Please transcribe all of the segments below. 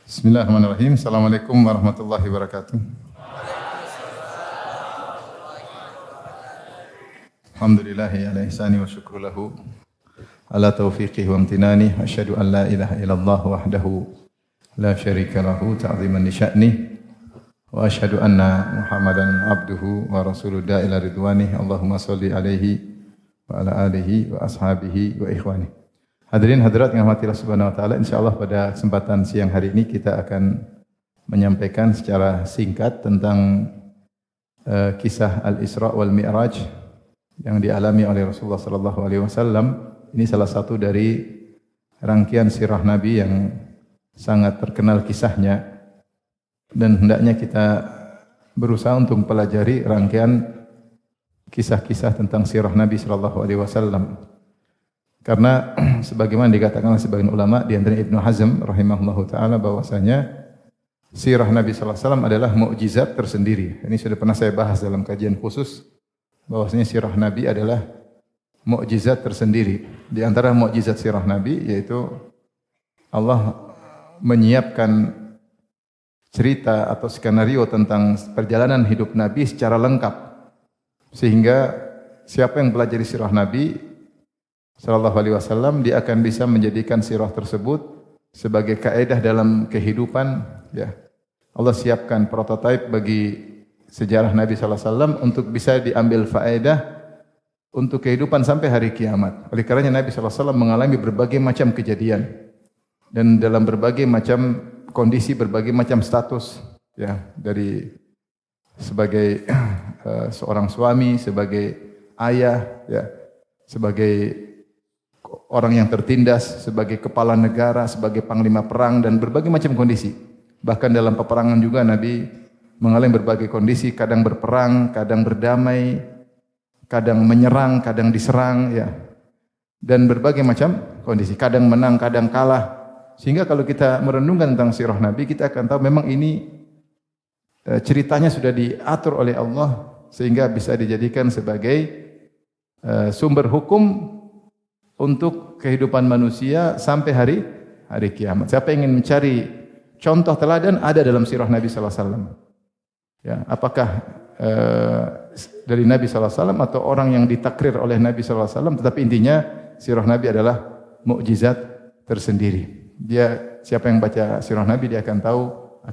Bismillahirrahmanirrahim. Assalamualaikum warahmatullahi wabarakatuh. Alhamdulillahi ala ihsani wa syukru lahu ala taufiqihi wa amtinani. Asyhadu an la ilaha illallah wahdahu la syarika lahu ta'ziman li sya'nih. Wa asyhadu anna Muhammadan abduhu wa rasuluhu ila ridwanih. Allahumma shalli alaihi wa ala alihi wa ashabihi wa ikhwani. Hadirin hadirat yang dirahmati Allah Subhanahu wa taala, insyaallah pada kesempatan siang hari ini kita akan menyampaikan secara singkat tentang kisah Al-Isra wal Mi'raj yang dialami oleh Rasulullah sallallahu alaihi wasallam. Ini salah satu dari rangkaian sirah Nabi yang sangat terkenal kisahnya, dan hendaknya kita berusaha untuk mempelajari rangkaian kisah-kisah tentang sirah Nabi sallallahu alaihi wasallam. Karena sebagaimana dikatakan oleh sebagian ulama di antara Ibnu Hazm rahimahullahu taala bahwasanya sirah Nabi sallallahu alaihi wasallam adalah mukjizat tersendiri. Ini sudah pernah saya bahas dalam kajian khusus bahwasanya sirah Nabi adalah mukjizat tersendiri. Di antara mukjizat sirah Nabi yaitu Allah menyiapkan cerita atau skenario tentang perjalanan hidup Nabi secara lengkap, sehingga siapa yang pelajari sirah Nabi sallallahu alaihi wasallam dia akan bisa menjadikan sirah tersebut sebagai kaedah dalam kehidupan, ya. Allah siapkan prototipe bagi sejarah Nabi sallallahu alaihi wasallam untuk bisa diambil faedah untuk kehidupan sampai hari kiamat. Oleh karenanya Nabi sallallahu alaihi wasallam mengalami berbagai macam kejadian dan dalam berbagai macam kondisi, berbagai macam status, ya, dari sebagai seorang suami, sebagai ayah, ya, sebagai orang yang tertindas, sebagai kepala negara, sebagai panglima perang, dan berbagai macam kondisi. Bahkan dalam peperangan juga Nabi mengalami berbagai kondisi, kadang berperang, kadang berdamai, kadang menyerang, kadang diserang, ya. Dan berbagai macam kondisi, kadang menang, kadang kalah. Sehingga kalau kita merenungkan tentang sirah Nabi, kita akan tahu memang ini ceritanya sudah diatur oleh Allah sehingga bisa dijadikan sebagai sumber hukum untuk kehidupan manusia sampai hari kiamat. Siapa yang ingin mencari contoh teladan, ada dalam sirah Nabi sallallahu alaihi wasallam. Ya, apakah dari Nabi sallallahu alaihi wasallam atau orang yang ditakrir oleh Nabi sallallahu alaihi wasallam, tetapi intinya sirah Nabi adalah mukjizat tersendiri. Siapa yang baca sirah Nabi dia akan tahu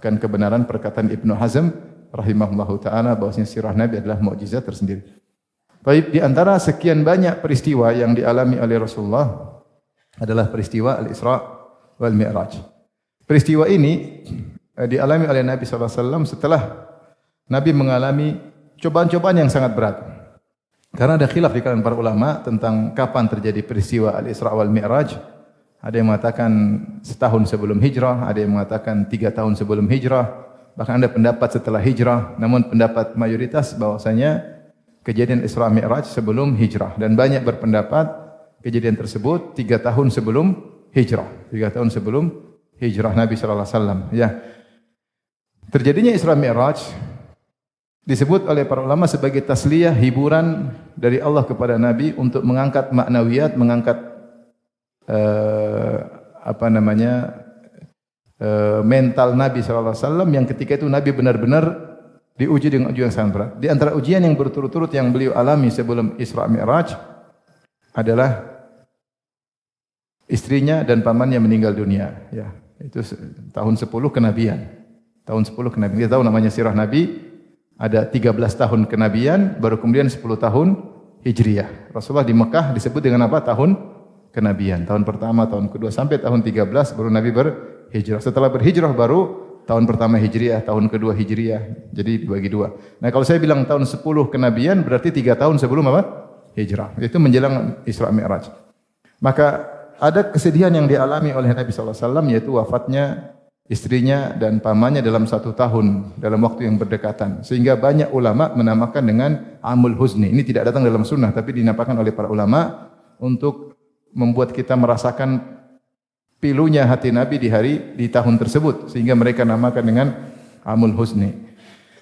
akan kebenaran perkataan Ibnu Hazm rahimahullahu taala bahwasanya sirah Nabi adalah mukjizat tersendiri. Baik, di antara sekian banyak peristiwa yang dialami oleh Rasulullah adalah peristiwa Al-Isra wal Mi'raj. Peristiwa ini dialami oleh Nabi sallallahu alaihi wasallam setelah Nabi mengalami cobaan-cobaan yang sangat berat. Karena ada khilaf di kalangan para ulama tentang kapan terjadi peristiwa Al-Isra wal Mi'raj. Ada yang mengatakan setahun sebelum hijrah, ada yang mengatakan 3 tahun sebelum hijrah, bahkan ada pendapat setelah hijrah. Namun pendapat mayoritas bahwasanya kejadian Isra Mi'raj sebelum hijrah, dan banyak berpendapat kejadian tersebut 3 tahun sebelum hijrah. 3 tahun sebelum hijrah Nabi sallallahu alaihi wasallam, ya. Terjadinya Isra Mi'raj disebut oleh para ulama sebagai tasliyah, hiburan dari Allah kepada Nabi untuk mengangkat maknawiyat, mengangkat mental Nabi sallallahu alaihi wasallam yang ketika itu Nabi benar-benar diuji dengan ujian yang sangat berat. Di antara ujian yang berturut-turut yang beliau alami sebelum Isra Mi'raj adalah istrinya dan pamannya meninggal dunia, ya. Itu tahun 10 kenabian. Tahun 10 kenabian. Kita tahu namanya sirah Nabi ada 13 tahun kenabian, baru kemudian 10 tahun Hijriyah. Rasulullah di Mekah disebut dengan apa? Tahun kenabian. Tahun pertama, tahun kedua sampai tahun 13 baru Nabi berhijrah. Setelah berhijrah baru tahun pertama Hijriyah, tahun kedua Hijriyah. Jadi dibagi 2. Nah, kalau saya bilang tahun 10 kenabian berarti 3 tahun sebelum apa? Hijrah. Itu menjelang Isra Mi'raj. Maka ada kesedihan yang dialami oleh Nabi sallallahu alaihi wasallam, yaitu wafatnya istrinya dan pamannya dalam 1 tahun, dalam waktu yang berdekatan. Sehingga banyak ulama menamakan dengan Amul Huzni. Ini tidak datang dalam sunnah tapi dinamakan oleh para ulama untuk membuat kita merasakan pilunya hati Nabi di tahun tersebut, sehingga mereka namakan dengan Amul Huzni.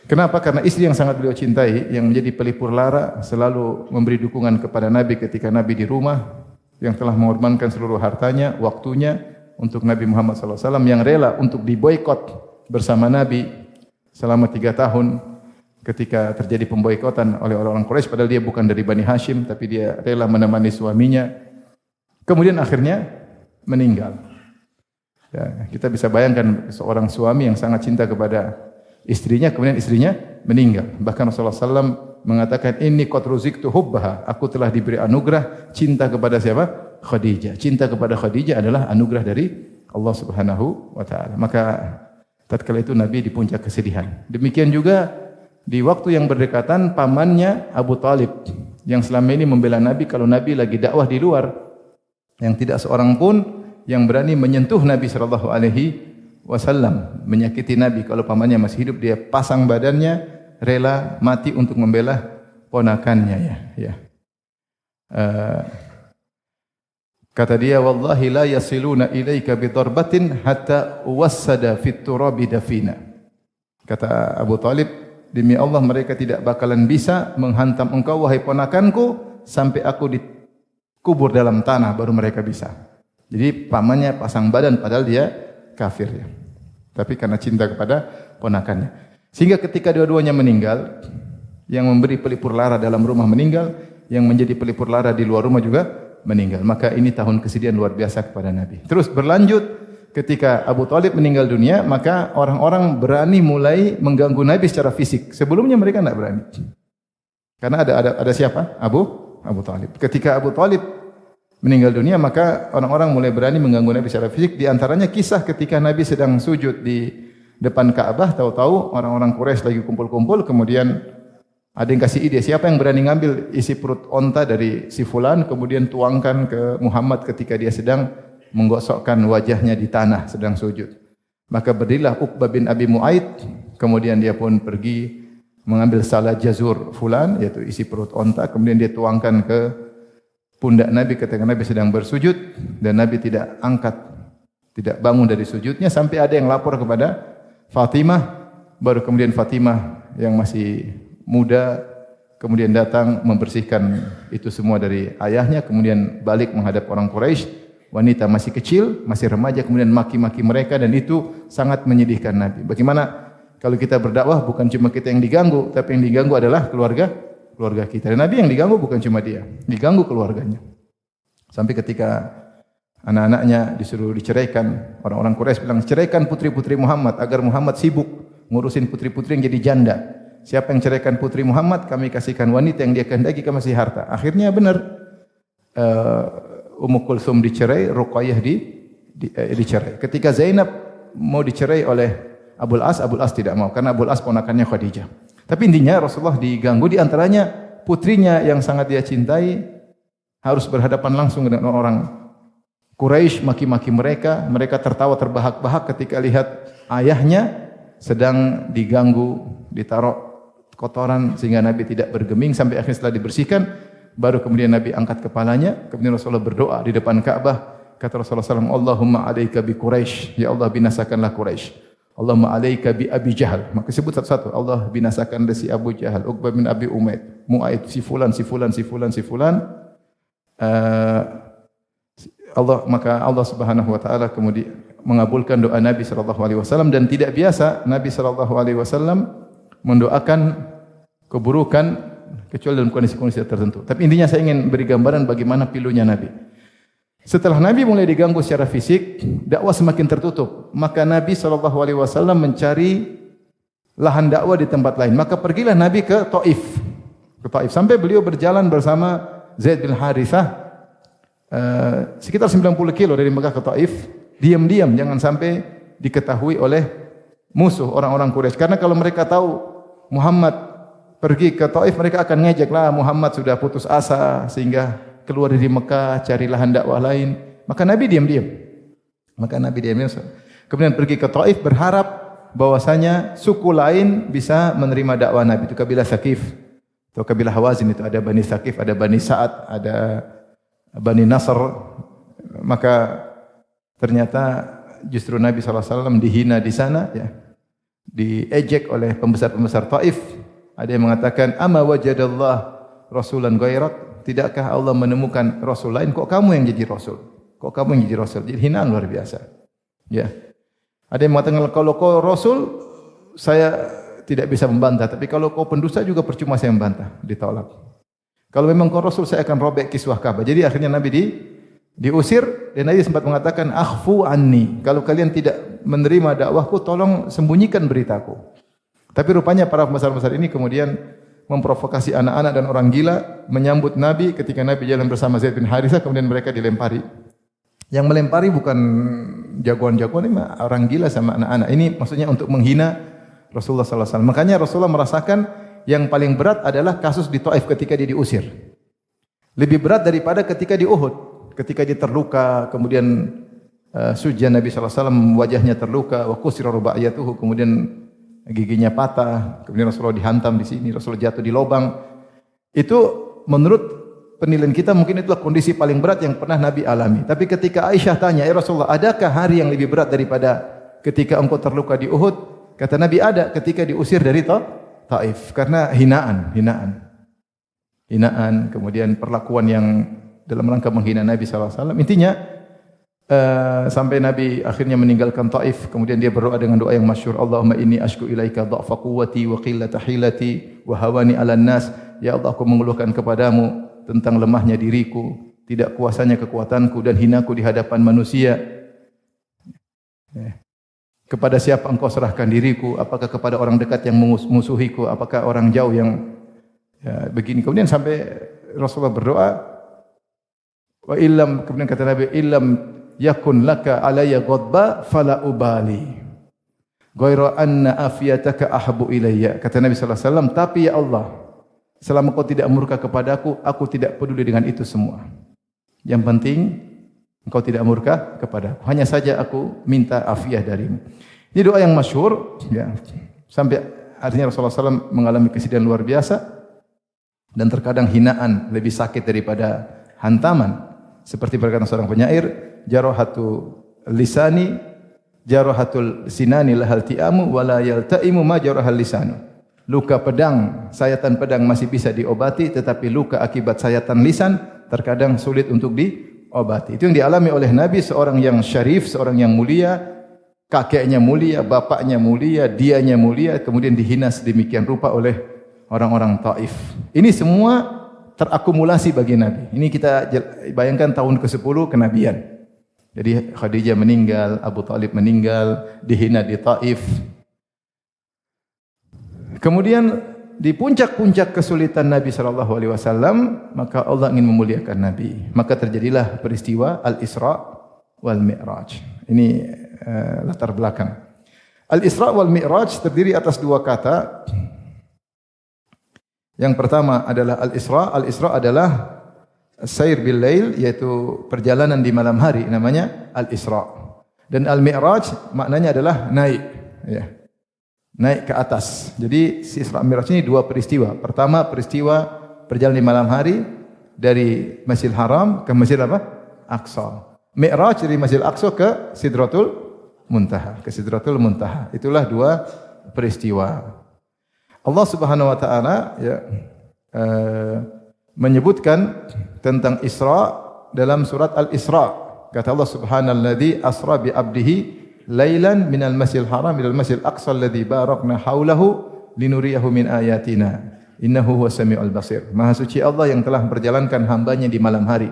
Kenapa? Karena istri yang sangat beliau cintai, yang menjadi pelipur lara, selalu memberi dukungan kepada Nabi ketika Nabi di rumah, yang telah mengorbankan seluruh hartanya, waktunya, untuk Nabi Muhammad SAW, yang rela untuk diboikot bersama Nabi selama 3 tahun ketika terjadi pemboikotan oleh orang-orang Quraisy, padahal dia bukan dari Bani Hashim, tapi dia rela menemani suaminya. Kemudian akhirnya meninggal. Ya, kita bisa bayangkan seorang suami yang sangat cinta kepada istrinya, kemudian istrinya meninggal. Bahkan Rasulullah SAW mengatakan, ini qad ruziktu hubbaha, aku telah diberi anugerah cinta kepada siapa? Khadijah. Cinta kepada Khadijah adalah anugerah dari Allah Subhanahu wa taala. Maka tatkala itu Nabi di puncak kesedihan. Demikian juga di waktu yang berdekatan pamannya Abu Talib yang selama ini membela Nabi kalau Nabi lagi dakwah di luar, yang tidak seorang pun yang berani menyentuh Nabi sallallahu alaihi wasallam, menyakiti Nabi. Kalau pamannya masih hidup, dia pasang badannya, rela mati untuk membela ponakannya. Kata dia, wallahi la yasiluna ilaika bidarbatin hatta wassada fit turabi dafina. Kata Abu Talib, demi Allah mereka tidak bakalan bisa menghantam engkau wahai ponakanku sampai aku dikubur dalam tanah baru mereka bisa. Jadi pamannya pasang badan padahal dia kafir ya. Tapi karena cinta kepada ponakannya. Sehingga ketika dua-duanya meninggal, yang memberi pelipur lara dalam rumah meninggal, yang menjadi pelipur lara di luar rumah juga meninggal. Maka ini tahun kesedihan luar biasa kepada Nabi. Terus berlanjut, ketika Abu Talib meninggal dunia, maka orang-orang berani mulai mengganggu Nabi secara fisik. Sebelumnya mereka tidak berani. Karena ada siapa? Abu Talib. Ketika Abu Talib meninggal dunia, maka orang-orang mulai berani mengganggu Nabi secara fisik. Di antaranya kisah ketika Nabi sedang sujud di depan Ka'bah, tahu-tahu orang-orang Quraisy lagi kumpul-kumpul, kemudian ada yang kasih ide, siapa yang berani ngambil isi perut onta dari si fulan, kemudian tuangkan ke Muhammad ketika dia sedang menggosokkan wajahnya di tanah sedang sujud. Maka berdirilah Uqbah bin Abi Mu'aid, kemudian dia pun pergi mengambil salah jazur fulan, yaitu isi perut onta, kemudian dia tuangkan ke pundak Nabi ketika Nabi sedang bersujud, dan Nabi tidak bangun dari sujudnya sampai ada yang lapor kepada Fatimah. Baru kemudian Fatimah yang masih muda kemudian datang membersihkan itu semua dari ayahnya, kemudian balik menghadap orang Quraisy. Wanita masih kecil, masih remaja, kemudian maki-maki mereka, dan itu sangat menyedihkan Nabi. Bagaimana kalau kita berdakwah bukan cuma kita yang diganggu, tapi yang diganggu adalah keluarga kita. Dan Nabi yang diganggu bukan cuma dia, diganggu keluarganya. Sampai ketika anak-anaknya disuruh diceraikan, orang-orang Quraisy bilang, ceraikan putri-putri Muhammad agar Muhammad sibuk ngurusin putri-putri yang jadi janda. Siapa yang ceraikan putri Muhammad, kami kasihkan wanita yang dia kehendaki, kami kasih harta. Akhirnya benar, Ummu Kulsum dicerai, Ruqayyah dicerai. Ketika Zainab mau dicerai oleh Abul As tidak mau, karena Abul As ponakannya Khadijah. Tapi intinya Rasulullah diganggu, di antaranya putrinya yang sangat dia cintai harus berhadapan langsung dengan orang Quraisy, maki-maki mereka tertawa terbahak-bahak ketika lihat ayahnya sedang diganggu, ditaruh kotoran sehingga Nabi tidak bergeming, sampai akhirnya setelah dibersihkan baru kemudian Nabi angkat kepalanya, kemudian Rasulullah berdoa di depan Ka'bah. Kata Rasulullah SAW, Allahumma alaika bi Quraisy, ya Allah binasakanlah Quraisy. Allahumma alaika bi Abi Jahal. Maka sebut satu-satu, Allah binasakan si Abu Jahal, Uqbah bin Abi Mu'aid, si fulan. Maka Allah Subhanahu wa taala kemudian mengabulkan doa Nabi sallallahu alaihi wasallam, dan tidak biasa Nabi sallallahu alaihi wasallam mendoakan keburukan kecuali dalam kondisi-kondisi tertentu. Tapi intinya saya ingin beri gambaran bagaimana pilunya Nabi. Setelah Nabi mulai diganggu secara fisik, dakwah semakin tertutup. Maka Nabi sallallahu alaihi wasallam mencari lahan dakwah di tempat lain. Maka pergilah Nabi ke Taif. Sampai beliau berjalan bersama Zaid bin Harithah sekitar 90 kilo dari Mekah ke Taif, diam-diam, jangan sampai diketahui oleh musuh orang-orang Quraisy. Karena kalau mereka tahu Muhammad pergi ke Taif, mereka akan ngejek, lah Muhammad sudah putus asa sehingga keluar dari Mekah cari lahan dakwah lain. Maka Nabi diam-diam. Kemudian pergi ke Taif berharap bahwasanya suku lain bisa menerima dakwah Nabi. Itu kabilah Saqif atau kabilah Hawazin, itu ada Bani Saqif, ada Bani Sa'ad, ada Bani Nasr. Maka ternyata justru Nabi SAW dihina di sana, ya, diejek oleh pembesar-pembesar Taif. Ada yang mengatakan, ama wajadallah rasulan ghairak, tidakkah Allah menemukan rasul lain, kok kamu yang jadi rasul? Kok kamu yang jadi rasul? Jadi hinaan luar biasa. Ya. Ada yang mengatakan kalau kau rasul saya tidak bisa membantah, tapi kalau kau pendusta juga percuma saya membantah, ditolak. Kalau memang kau rasul saya akan robek kiswah Ka'bah. Jadi akhirnya Nabi diusir dan Nabi sempat mengatakan akhfu anni. Kalau kalian tidak menerima dakwahku tolong sembunyikan beritaku. Tapi rupanya para pembesar-pembesar ini kemudian memprovokasi anak-anak dan orang gila menyambut Nabi ketika Nabi jalan bersama Zaid bin Harithah, kemudian mereka dilempari. Yang melempari bukan jagoan-jagoan, ini orang gila sama anak-anak. Ini maksudnya untuk menghina Rasulullah sallallahu alaihi wasallam. Makanya Rasulullah merasakan yang paling berat adalah kasus di Taif ketika dia diusir. Lebih berat daripada ketika di Uhud. Ketika dia terluka, kemudian sujud Nabi sallallahu alaihi wasallam wajahnya terluka, wa kusira rubaiyatuhu, kemudian giginya patah, kemudian Rasulullah dihantam di sini, Rasulullah jatuh di lubang. Itu menurut penilaian kita mungkin itulah kondisi paling berat yang pernah Nabi alami. Tapi ketika Aisyah tanya, "Ya Rasulullah, adakah hari yang lebih berat daripada ketika engkau terluka di Uhud?" Kata Nabi, ada, ketika diusir dari Taif karena hinaan, kemudian perlakuan yang dalam rangka menghina Nabi sallallahu alaihi wasallam. Intinya sampai Nabi akhirnya meninggalkan Taif, kemudian dia berdoa dengan doa yang masyhur, Allahumma inni ashku ilaika dha'fa quwwati wa qillata hilati wa hawani 'alan nas. Ya Allah, aku mengeluhkan kepadamu tentang lemahnya diriku, tidak kuasanya kekuatanku dan hinaku di hadapan manusia. Kepada siapa engkau serahkan diriku? Apakah kepada orang dekat yang memusuhiku? Apakah orang jauh yang begini? Kemudian sampai Rasulullah berdoa, wa illam, kemudian kata Nabi, illam yakun laka alayya ghadba fala ubali ghaira anna afiyataka ahabbu ilayya. Kata Nabi sallallahu alaihi wasallam, tapi ya Allah, selama kau tidak murka kepadaku, aku tidak peduli dengan itu semua. Yang penting engkau tidak murka kepadaku. Hanya saja aku minta afiah darimu. Ini doa yang masyhur, ya. Sampai artinya Rasulullah SAW mengalami kesedihan luar biasa dan terkadang hinaan lebih sakit daripada hantaman. Seperti perkataan seorang penyair, jarahatu lisani, jarahatul sinani lahal ti'amu wala yaltaimu ma jarahal lisanu. Luka pedang, sayatan pedang masih bisa diobati, tetapi luka akibat sayatan lisan terkadang sulit untuk diobati. Itu yang dialami oleh Nabi, seorang yang syarif, seorang yang mulia, kakeknya mulia, bapaknya mulia, dianya mulia, kemudian dihina sedemikian rupa oleh orang-orang Taif. Ini semua terakumulasi bagi Nabi. Ini kita bayangkan tahun ke-10 kenabian. Jadi Khadijah meninggal, Abu Talib meninggal, dihina di Taif. Kemudian di puncak-puncak kesulitan Nabi sallallahu alaihi wasallam, maka Allah ingin memuliakan Nabi. Maka terjadilah peristiwa Al-Isra wal Mi'raj. Ini latar belakang. Al-Isra wal Mi'raj terdiri atas dua kata. Yang pertama adalah Al-Isra. Al-Isra adalah sair bil lail, yaitu perjalanan di malam hari, namanya Al-Isra. Dan Al-Mi'raj maknanya adalah naik, ya. Naik ke atas. Jadi Isra Mi'raj ini dua peristiwa. Pertama peristiwa perjalanan di malam hari dari Masjidil Haram ke Masjid apa? Aqsa. Mi'raj dari Masjidil Aqsa ke Sidratul Muntaha, ke Sidratul Muntaha. Itulah dua peristiwa. Allah Subhanahu wa taala ya menyebutkan tentang Isra dalam surat Al-Isra. Kata Allah Subhanalladzi asra bi 'abdihi lailan minal masjidil haram ilal masjidil aqsa alladzi barakna haulahu linuriyahu min ayatina innahu huwas samiul basir. Maha suci Allah yang telah memperjalankan hambanya di malam hari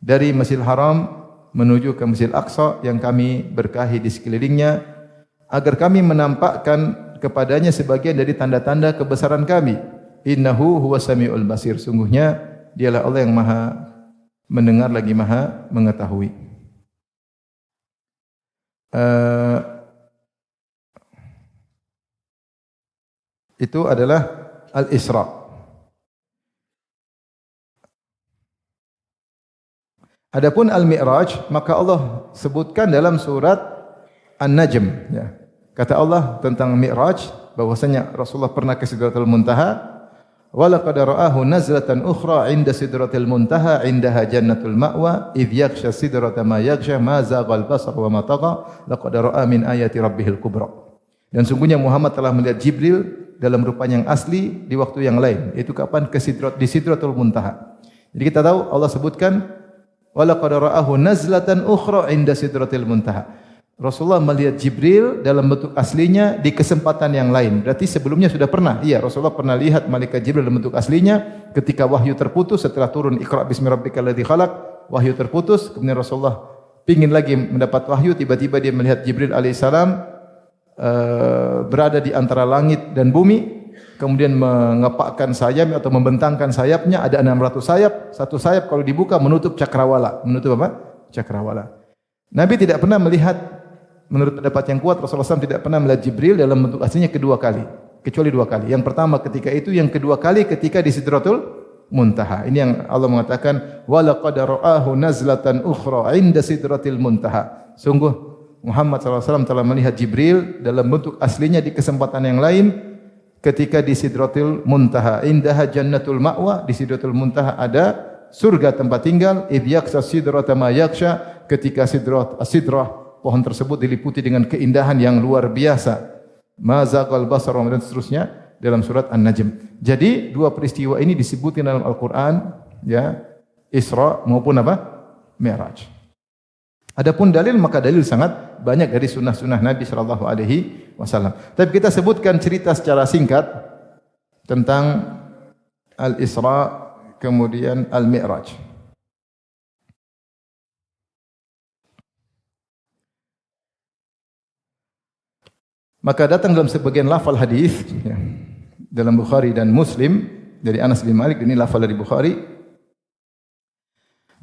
dari Masjidil Haram menuju ke Masjidil Aqsa yang kami berkahi di sekelilingnya agar kami menampakkan kepadanya sebagian dari tanda-tanda kebesaran kami. Innahu huwas samiul basir. Sungguhnya dialah Allah yang Maha mendengar lagi Maha mengetahui. Itu adalah Al-Isra. Adapun Al-Mi'raj, maka Allah sebutkan dalam surat An-Najm, ya. Kata Allah tentang Mi'raj bahwasanya Rasulullah pernah ke Sidratul Muntaha. Wa laqad ra'ahu nazlatan ukhra 'inda Sidratil Muntaha 'indaha jannatul ma'wa idh yaghsha sidrata ma yaghsha ma zaghal basar wa ma tagha laqad ra'a min ayati rabbihil kubra. Dan sungguhnya Muhammad telah melihat Jibril dalam rupanya yang asli di waktu yang lain. Itu kapan? Di Sidratul Muntaha. Jadi kita tahu Allah sebutkan wa laqad ra'ahu nazlatan ukhra 'inda sidratil muntaha. Rasulullah melihat Jibril dalam bentuk aslinya di kesempatan yang lain. Berarti sebelumnya sudah pernah. Iya, Rasulullah pernah lihat malaikat Jibril dalam bentuk aslinya ketika wahyu terputus setelah turun Iqra bismi rabbikal ladzi khalaq, wahyu terputus, kemudian Rasulullah pingin lagi mendapat wahyu, tiba-tiba dia melihat Jibril alaihissalam berada di antara langit dan bumi, kemudian mengepakkan sayap atau membentangkan sayapnya, ada 600 sayap, satu sayap kalau dibuka menutup cakrawala. Menutup apa? Cakrawala. Nabi tidak pernah melihat, menurut pendapat yang kuat, Rasulullah SAW tidak pernah melihat Jibril dalam bentuk aslinya kedua kali, kecuali dua kali. Yang pertama ketika itu, yang kedua kali ketika di Sidratul Muntaha. Ini yang Allah mengatakan, wa laqad ra'ahu nazlatan ukhra 'inda sidratil muntaha. Sungguh Muhammad SAW telah melihat Jibril dalam bentuk aslinya di kesempatan yang lain ketika di Sidratul Muntaha. Indaha jannatul ma'wa, di Sidratul Muntaha ada surga tempat tinggal. Idh yaksha sidrata ma yaksha, ketika sidrah pohon tersebut diliputi dengan keindahan yang luar biasa. Ma zaqal basar dan seterusnya dalam surat An-Najm. Jadi dua peristiwa ini disebutkan dalam Al-Qur'an, ya, Isra maupun apa? Mi'raj. Adapun dalil, maka dalil sangat banyak dari sunnah-sunnah Nabi sallallahu alaihi wasallam. Tapi kita sebutkan cerita secara singkat tentang Al-Isra kemudian Al-Mi'raj. Maka datang dalam sebagian lafal hadis, ya, dalam Bukhari dan Muslim dari Anas bin Malik, ini lafal dari Bukhari,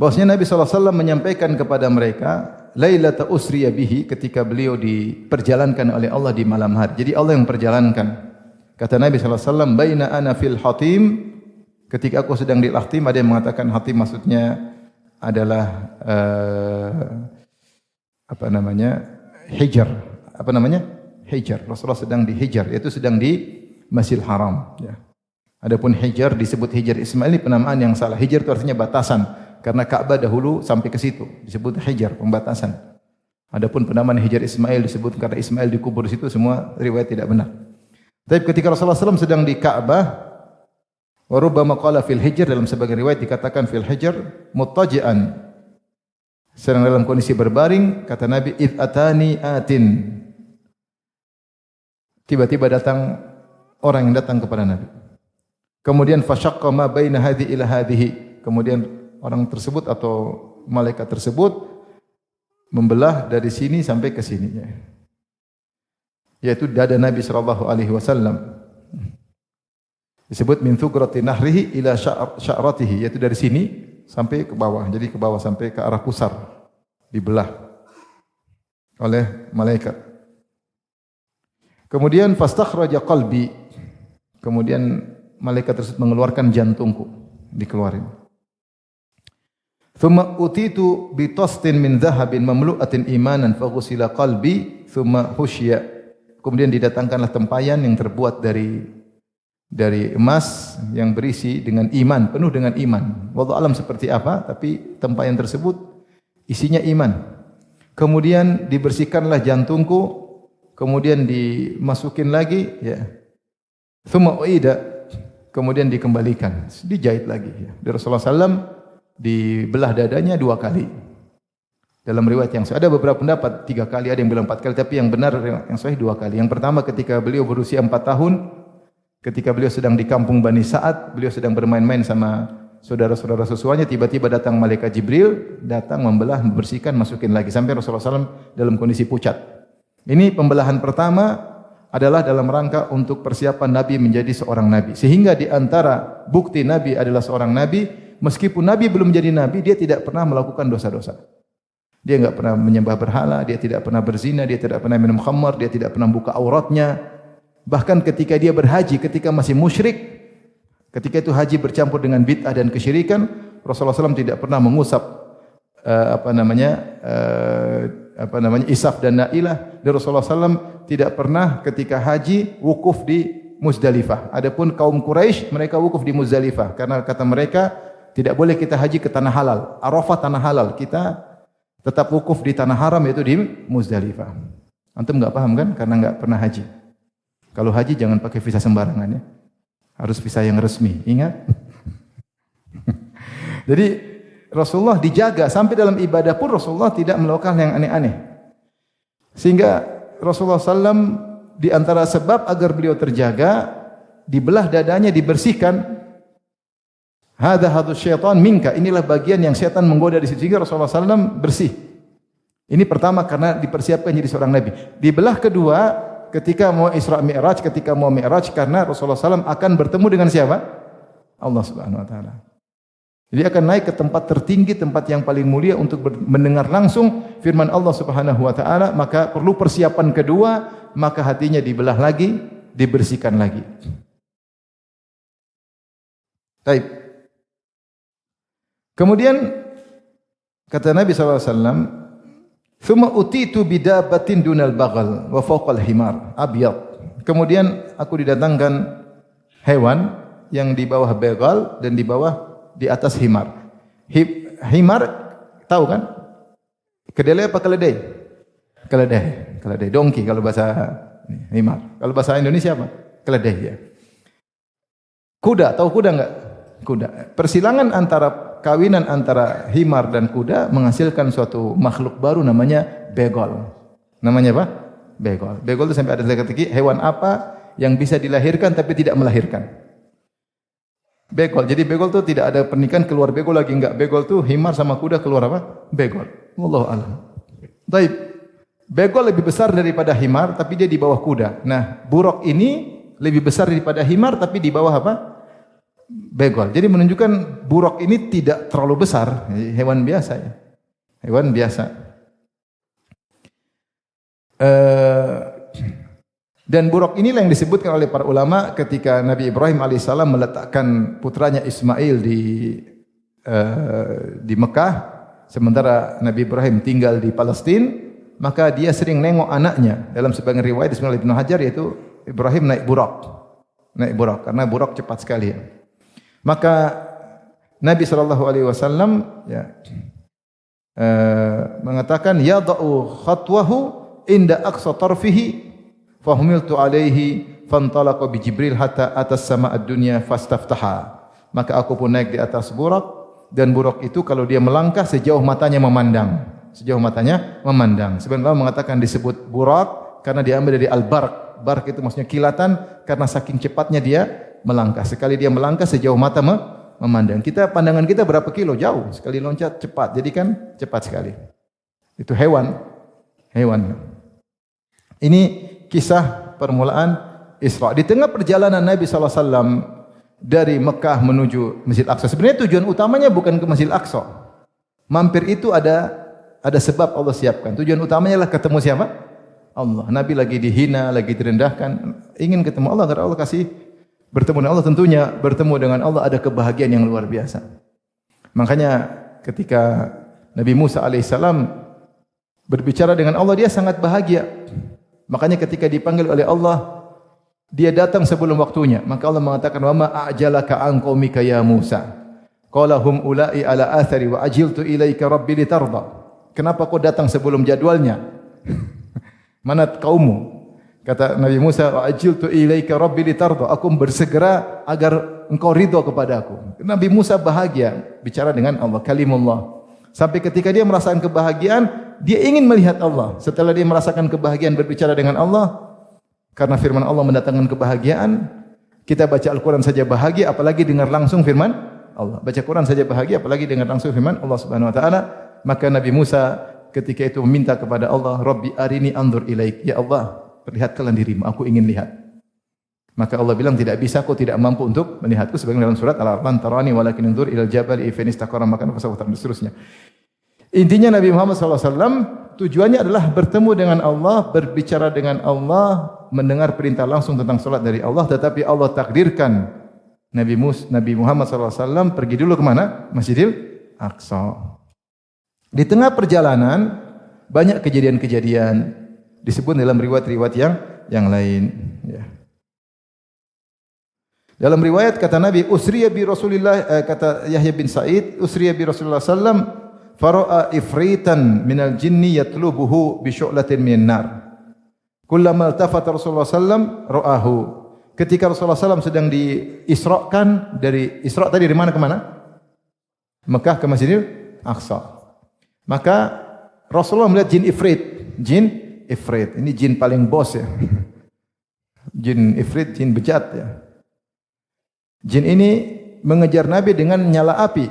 bahwasanya Nabi SAW menyampaikan kepada mereka lailata usriya bihi, ketika beliau diperjalankan oleh Allah di malam hari. Jadi Allah yang perjalankan. Kata Nabi SAW, baina ana fil hatim, ketika aku sedang di hatim. Ada yang mengatakan hatim maksudnya adalah Hijr. Hijr. Rasulullah sedang di Hijr, yaitu sedang di Masjidil Haram, ya. Adapun Hijr disebut Hijr Ismail, ini penamaan yang salah. Hijr itu artinya batasan, karena Ka'bah dahulu sampai ke situ, disebut Hijr, pembatasan. Adapun penamaan Hijr Ismail disebut karena Ismail dikubur di situ, semua riwayat tidak benar. Tapi ketika Rasulullah SAW sedang di Ka'bah, wa rubbama qala fil Hijr, dalam sebagian riwayat dikatakan fil Hijr muttaji'an, sedang dalam kondisi berbaring, kata Nabi, id atani atin, tiba-tiba datang orang yang datang kepada Nabi. Kemudian fasyaqqa ma baina hadhi ila hadhihi, kemudian orang tersebut atau malaikat tersebut membelah dari sini sampai ke sini, yaitu dada Nabi sallallahu alaihi wasallam. Disebut min thugrati nahrihi ila sya'ratihi, yaitu dari sini sampai ke bawah. Jadi ke bawah sampai ke arah pusar, dibelah oleh malaikat. Kemudian fastakhraja qalbi, kemudian malaikat tersebut mengeluarkan jantungku, dikeluarin. Thumma utitu bi tastin min dhahabin mamlu'atin imanan faghusila qalbi thumma husya. Kemudian didatangkanlah tempayan yang terbuat dari emas yang berisi dengan iman, penuh dengan iman. Wallahu alam seperti apa, tapi tempayan tersebut isinya iman. Kemudian dibersihkanlah jantungku, kemudian dimasukin lagi, ya. Thumma uida, kemudian dikembalikan, dijahit lagi, ya. Dari Rasulullah SAW dibelah dadanya 2 kali. Dalam riwayat yang ada beberapa pendapat 3 kali, ada yang bilang 4 kali, tapi yang benar yang sahih 2 kali. Yang pertama ketika beliau berusia 4 tahun, ketika beliau sedang di kampung Bani Sa'ad, beliau sedang bermain-main sama saudara-saudara sesuanya, tiba-tiba datang malaikat Jibril, datang membelah, membersihkan, masukin lagi, sampai Rasulullah SAW dalam kondisi pucat. Ini pembelahan pertama adalah dalam rangka untuk persiapan Nabi menjadi seorang Nabi. Sehingga di antara bukti Nabi adalah seorang Nabi, meskipun Nabi belum menjadi Nabi, dia tidak pernah melakukan dosa-dosa. Dia enggak pernah menyembah berhala, dia tidak pernah berzina, dia tidak pernah minum khamar, dia tidak pernah buka auratnya. Bahkan ketika dia berhaji, ketika masih musyrik, ketika itu haji bercampur dengan bid'ah dan kesyirikan, Rasulullah SAW tidak pernah mengusap isaf dan nailah. Dan Rasulullah SAW tidak pernah ketika haji wukuf di Muzdalifah. Adapun kaum Quraisy, mereka wukuf di Muzdalifah karena kata mereka tidak boleh kita haji ke tanah halal. Arafah tanah halal, kita tetap wukuf di tanah haram, yaitu di Muzdalifah. Antum enggak paham kan? Karena enggak pernah haji. Kalau haji jangan pakai visa sembarangan, ya. Harus visa yang resmi. Ingat? Jadi Rasulullah dijaga sampai dalam ibadah pun Rasulullah tidak melakukan yang aneh-aneh. Sehingga Rasulullah SAW di antara sebab agar beliau terjaga, dibelah dadanya, dibersihkan. Hadza syaitan minka, inilah bagian yang setan menggoda di situ, sehingga Rasulullah SAW bersih. Ini pertama karena dipersiapkan jadi seorang nabi. Dibelah kedua ketika mau Isra Mi'raj, ketika mau Mi'raj, karena Rasulullah SAW akan bertemu dengan siapa? Allah Subhanahu Wa Taala. Jadi akan naik ke tempat tertinggi, tempat yang paling mulia untuk mendengar langsung firman Allah Subhanahu Wa Taala. Maka perlu persiapan kedua, maka hatinya dibelah lagi, dibersihkan lagi. Baik. Kemudian kata Nabi SAW, "Tsumma utitu bidabatin dunal baghal wa fawqal himar abyad." Kemudian aku didatangkan hewan yang di bawah begal dan di atas himar. Himar tahu kan? Kedelai apa keledai? Keledai. Donkey kalau bahasa himar. Kalau bahasa Indonesia apa? Keledai ya. Kuda, tahu kuda enggak? Kuda. Persilangan kawinan antara himar dan kuda menghasilkan suatu makhluk baru namanya begol. Namanya apa? Begol. Begol itu sampai ada teka-teki, hewan apa yang bisa dilahirkan tapi tidak melahirkan? Begol. Jadi begol itu tidak ada pernikahan keluar begol lagi, enggak. Begol itu himar sama kuda keluar apa? Begol. Wallahu a'lam. Baik. Begol lebih besar daripada himar tapi dia di bawah kuda. Nah, buruk ini lebih besar daripada himar tapi di bawah apa? Begol. Jadi menunjukkan buruk ini tidak terlalu besar, hewan biasa ya. Hewan biasa. Dan buruk inilah yang disebutkan oleh para ulama ketika Nabi Ibrahim alaihissalam meletakkan putranya Ismail di Mekah, sementara Nabi Ibrahim tinggal di Palestina, maka dia sering nengok anaknya. Dalam sebagian riwayat Ismail bin Hajar yaitu Ibrahim naik burak karena burak cepat sekali. Maka Nabi SAW mengatakan yada'u khatwahu inda aqsa tarfihi fahumiltu alaihi fantalaqa bi Jibril hatta atas sama ad-dunya fastaftaha. Maka aku pun naik di atas burak, dan burak itu kalau dia melangkah sejauh matanya memandang. Sebenarnya mengatakan disebut burak karena diambil dari al-barq. Barq itu maksudnya kilatan karena saking cepatnya dia melangkah. Sekali dia melangkah sejauh mata memandang. Pandangan kita berapa kilo? Jauh. Sekali loncat cepat. Jadi kan cepat sekali. Itu hewan. Ini kisah permulaan Isra. Di tengah perjalanan Nabi SAW dari Mekah menuju Masjid Aqsa. Sebenarnya tujuan utamanya bukan ke Masjid Aqsa. Mampir itu ada sebab Allah siapkan. Tujuan utamanya adalah ketemu siapa? Allah. Nabi lagi dihina, lagi direndahkan, ingin ketemu Allah agar Allah kasih bertemu dengan Allah. Tentunya bertemu dengan Allah ada kebahagiaan yang luar biasa. Makanya ketika Nabi Musa alaihissalam berbicara dengan Allah, dia sangat bahagia. Makanya ketika dipanggil oleh Allah, dia datang sebelum waktunya. Maka Allah mengatakan, "Wa ma a'jalaka an qaumika ya Musa? Qala hum ula'i ala athari wa ajiltu ilaika rabbi litarda." Kenapa kau datang sebelum jadwalnya? Mana kaummu? Kata Nabi Musa, "Wa ajiltu ilaika rabbi litarda." Aku bersegera agar engkau ridha kepada aku. Nabi Musa bahagia bicara dengan Allah, kalimullah. Sampai ketika dia merasakan kebahagiaan, dia ingin melihat Allah. Setelah dia merasakan kebahagiaan berbicara dengan Allah, karena firman Allah mendatangkan kebahagiaan, kita baca Al-Quran saja bahagia, apalagi dengar langsung firman Allah. Baca Quran saja bahagia, apalagi dengar langsung firman Allah Subhanahu Wa Taala. Maka Nabi Musa ketika itu meminta kepada Allah, Rabbi arini anzur ilaik. Ya Allah, perlihatkanlah dirimu, aku ingin lihat. Maka Allah bilang, tidak bisa, kau tidak mampu untuk melihatku. Sebagaimana dalam surat Al-Araf, tarani walakin unzur ilal jabal fa in istaqarra makanahu fasawfa tarani, seterusnya. Intinya Nabi Muhammad SAW tujuannya adalah bertemu dengan Allah, berbicara dengan Allah, mendengar perintah langsung tentang salat dari Allah. Tetapi Allah takdirkan Nabi Muhammad SAW pergi dulu ke mana? Masjidil Aqsa. Di tengah perjalanan banyak kejadian-kejadian disebut dalam riwayat-riwayat yang lain. Ya. Dalam riwayat kata Nabi, usriya bi Rasulillah, kata Yahya bin Sa'id, usriya bi Rasulullah sallam fara'a ifritan minal jinni yatlubuhu bi syu'latin minan nar. Kullama altafata Rasulullah sallam ra'ahu. Ketika Rasulullah sallam sedang diisrakan dari Isra tadi dari mana ke mana? Mekah ke Masjidil Aqsa. Maka Rasulullah melihat jin ifrit. Jin ifrit. Ini jin paling bos ya. Jin ifrit, jin bejat ya. Jin ini mengejar Nabi dengan nyala api.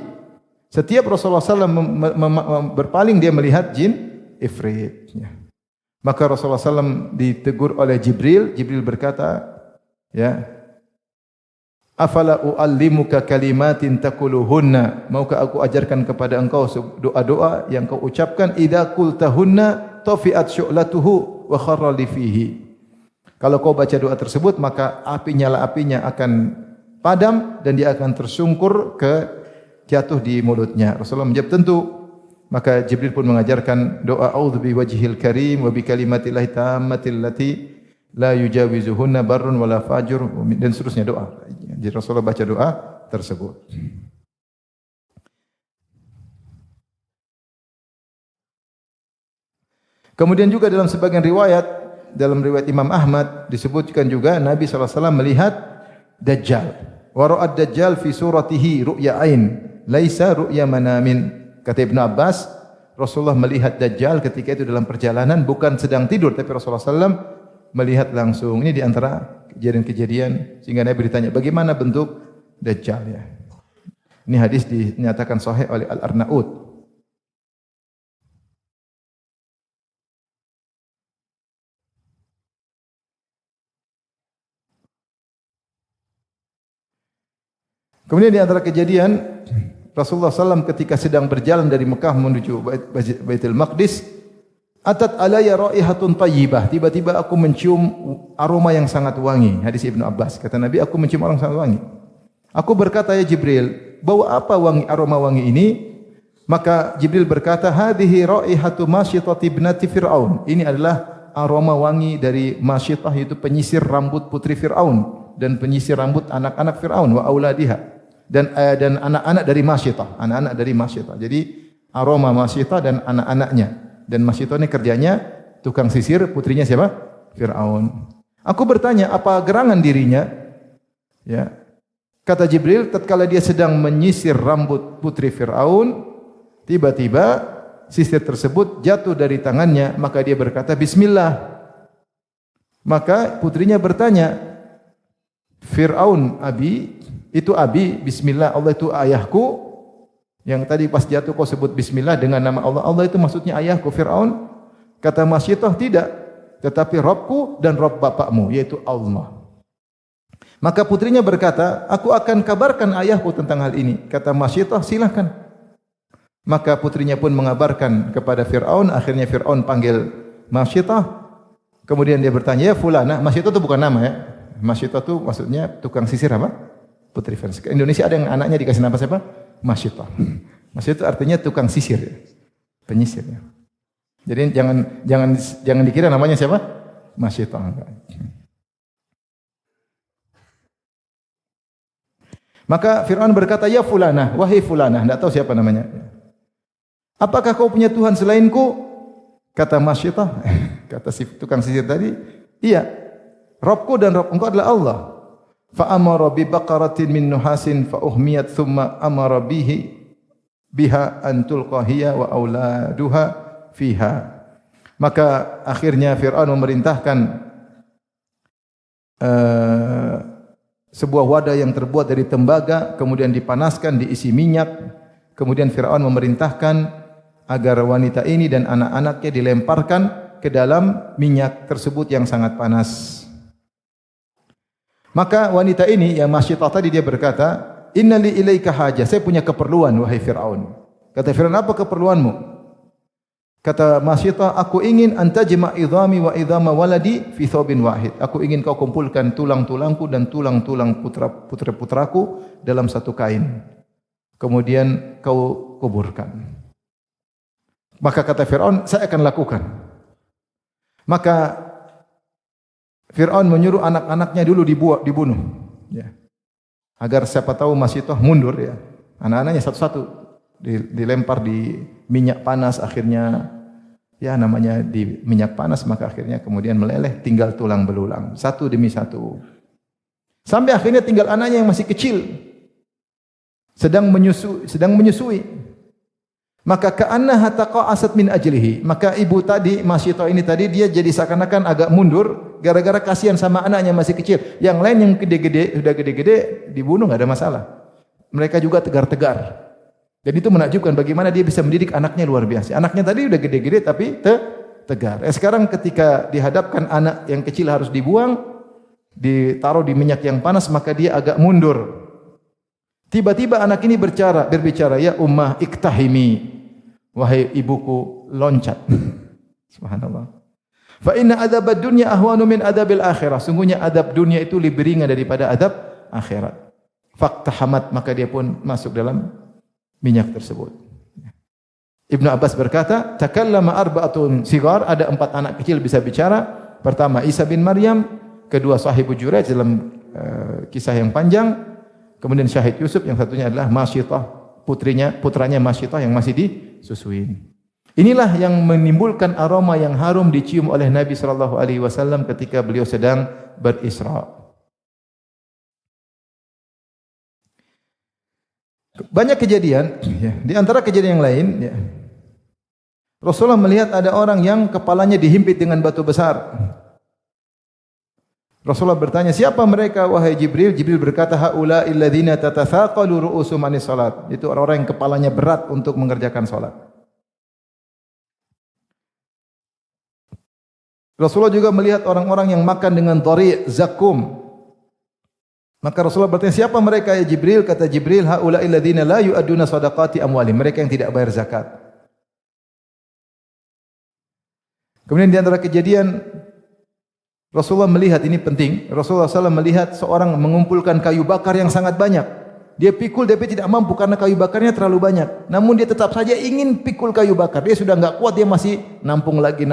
Setiap Rasulullah SAW berpaling dia melihat jin ifrit. Ya. Maka Rasulullah SAW ditegur oleh Jibril. Jibril berkata, ya, afala uallimuka kalimatin taquluhunna, maukah aku ajarkan kepada engkau doa-doa yang kau ucapkan, idza qultahunna tafiat syu'latuhu wa kharra li fihi. Kalau kau baca doa tersebut maka nyala apinya akan padam dan dia akan tersungkur jatuh di mulutnya. Rasulullah menjawab tentu. Maka Jibril pun mengajarkan doa a'udzu bi wajhil karim wa bi kalimatillahi tammatil lati la yujawizuhunna barrun wala fajur dan seterusnya doa. Jadi Rasulullah baca doa tersebut. Kemudian juga dalam sebagian riwayat, dalam riwayat Imam Ahmad disebutkan juga Nabi SAW melihat Dajjal. Wa ra'ad Dajjal fi suratihi ru'ya ain, laisa ru'ya manamin. Kata Ibnu Abbas, Rasulullah melihat Dajjal ketika itu dalam perjalanan, bukan sedang tidur, tapi Rasulullah SAW melihat langsung. Ini di antara kejadian-kejadian sehingga Nabi ditanya, bagaimana bentuk Dajjal ya. Ini hadis dinyatakan sahih oleh Al-Arnaud. Kemudian di antara kejadian Rasulullah SAW ketika sedang berjalan dari Mekah menuju Baitul Maqdis, atat alayya raihatun thayyibah, tiba-tiba aku mencium aroma yang sangat wangi. Hadis Ibnu Abbas, kata Nabi, aku mencium aroma yang sangat wangi. Aku berkata, ya Jibril, bawa apa aroma wangi ini? Maka Jibril berkata, hadhihi raihatu masyitati ibnati Fir'aun. Ini adalah aroma wangi dari masyitah, yaitu penyisir rambut putri Fir'aun dan penyisir rambut anak-anak Fir'aun wa auladiha. Dan anak-anak dari Masyitah, anak-anak dari Masyitah. Jadi aroma Masyitah dan anak-anaknya. Dan Masyitah ini kerjanya tukang sisir, putrinya siapa? Fir'aun. Aku bertanya, apa gerangan dirinya? Ya. Kata Jibril, tatkala dia sedang menyisir rambut putri Fir'aun, tiba-tiba sisir tersebut jatuh dari tangannya, maka dia berkata bismillah. Maka putrinya bertanya, Fir'aun abi, itu abi, bismillah, Allah itu ayahku. Yang tadi pas jatuh kau sebut bismillah dengan nama Allah, Allah itu maksudnya ayahku Fir'aun. Kata Masyitah, tidak, tetapi Rabbku dan Rabb bapakmu, yaitu Allah. Maka putrinya berkata, aku akan kabarkan ayahku tentang hal ini. Kata Masyitah, silakan. Maka putrinya pun mengabarkan kepada Fir'aun. Akhirnya Fir'aun panggil Masyitah. Kemudian dia bertanya, ya fulana. Masyitah itu bukan nama ya. Masyitah itu maksudnya tukang sisir apa? Putri Fir'aun. Indonesia ada yang anaknya dikasih nama siapa? Masyitah. Masyitah itu artinya tukang sisir ya. Penyisir ya. Jadi jangan dikira namanya siapa? Masyitah. Maka Fir'aun berkata, ya fulana, wahai fulana, tidak tahu siapa namanya. Apakah kau punya Tuhan selainku? Kata Masyitah, kata si tukang sisir tadi, iya. Rabbku dan Rabb engkau adalah Allah. Fa amara bi baqaratin min nuhasin fa uhmiyat thumma amara biha an tulqa hiya wa auladuha fiha. Maka akhirnya Fir'aun memerintahkan sebuah wadah yang terbuat dari tembaga, kemudian dipanaskan, diisi minyak. Kemudian Fir'aun memerintahkan agar wanita ini dan anak-anaknya dilemparkan ke dalam minyak tersebut yang sangat panas. Maka wanita ini yang Masyitah tadi dia berkata, innali ilaika hajah, saya punya keperluan wahai Fir'aun. Kata Fir'aun, apa keperluanmu? Kata Masyitah, aku ingin antajma idhami wa idhama waladi fi thawbin wahid. Aku ingin kau kumpulkan tulang-tulangku dan tulang-tulang putra-putraku dalam satu kain. Kemudian kau kuburkan. Maka kata Fir'aun, saya akan lakukan. Maka Fir'aun menyuruh anak-anaknya dulu dibunuh. Ya. Agar siapa tahu Masyitah mundur ya. Anak-anaknya satu-satu dilempar di minyak panas, akhirnya ya namanya di minyak panas, maka akhirnya kemudian meleleh, tinggal tulang belulang satu demi satu. Sampai akhirnya tinggal anaknya yang masih kecil sedang menyusui. Maka ka'annaha taqa'asat min ajlihi. Maka ibu tadi, Masyitah ini tadi dia jadi seakan-akan agak mundur gara-gara kasihan sama anaknya masih kecil. Yang lain yang gede-gede, sudah gede-gede dibunuh enggak ada masalah. Mereka juga tegar-tegar. Dan itu menakjubkan bagaimana dia bisa mendidik anaknya luar biasa. Anaknya tadi udah gede-gede tapi tegar. Sekarang ketika dihadapkan anak yang kecil harus dibuang, ditaruh di minyak yang panas, maka dia agak mundur. Tiba-tiba anak ini berbicara, ya ummah iktahimi, wahai ibuku loncat. Subhanallah. Fa inna adzabad dunya ahwanu min adzabil akhirah. Sungguhnya adab dunia itu lebih ringan daripada adab akhirat. Faktahamat, maka dia pun masuk dalam minyak tersebut. Ibnu Abbas berkata, takallama arba'atun sigar, ada 4 anak kecil bisa bicara. Pertama Isa bin Maryam, kedua Sahibu Juraij dalam kisah yang panjang. Kemudian Syahid Yusuf, yang satunya adalah Masyitah, putranya Masyitah yang masih disusuin. Inilah yang menimbulkan aroma yang harum dicium oleh Nabi sallallahu alaihi wasallam ketika beliau sedang berisra. Banyak kejadian, ya, di antara kejadian yang lain, ya, Rasulullah melihat ada orang yang kepalanya dihimpit dengan batu besar. Rasulullah bertanya, siapa mereka wahai Jibril? Jibril berkata, haula'il ladzina tatathaqalu ru'usum anis salat. Itu orang-orang yang kepalanya berat untuk mengerjakan salat. Rasulullah juga melihat orang-orang yang makan dengan dhari' zakum. Maka Rasulullah bertanya, siapa mereka ya Jibril? Kata Jibril, haula'il ladzina la yu'adduna shadaqati amwalihim. Mereka yang tidak bayar zakat. Kemudian di antara kejadian Rasulullah melihat, ini penting, Rasulullah SAW melihat seorang mengumpulkan kayu bakar yang sangat banyak. Dia pikul tapi tidak mampu karena kayu bakarnya terlalu banyak. Namun dia tetap saja ingin pikul kayu bakar. Dia sudah enggak kuat, dia masih nampung lagi.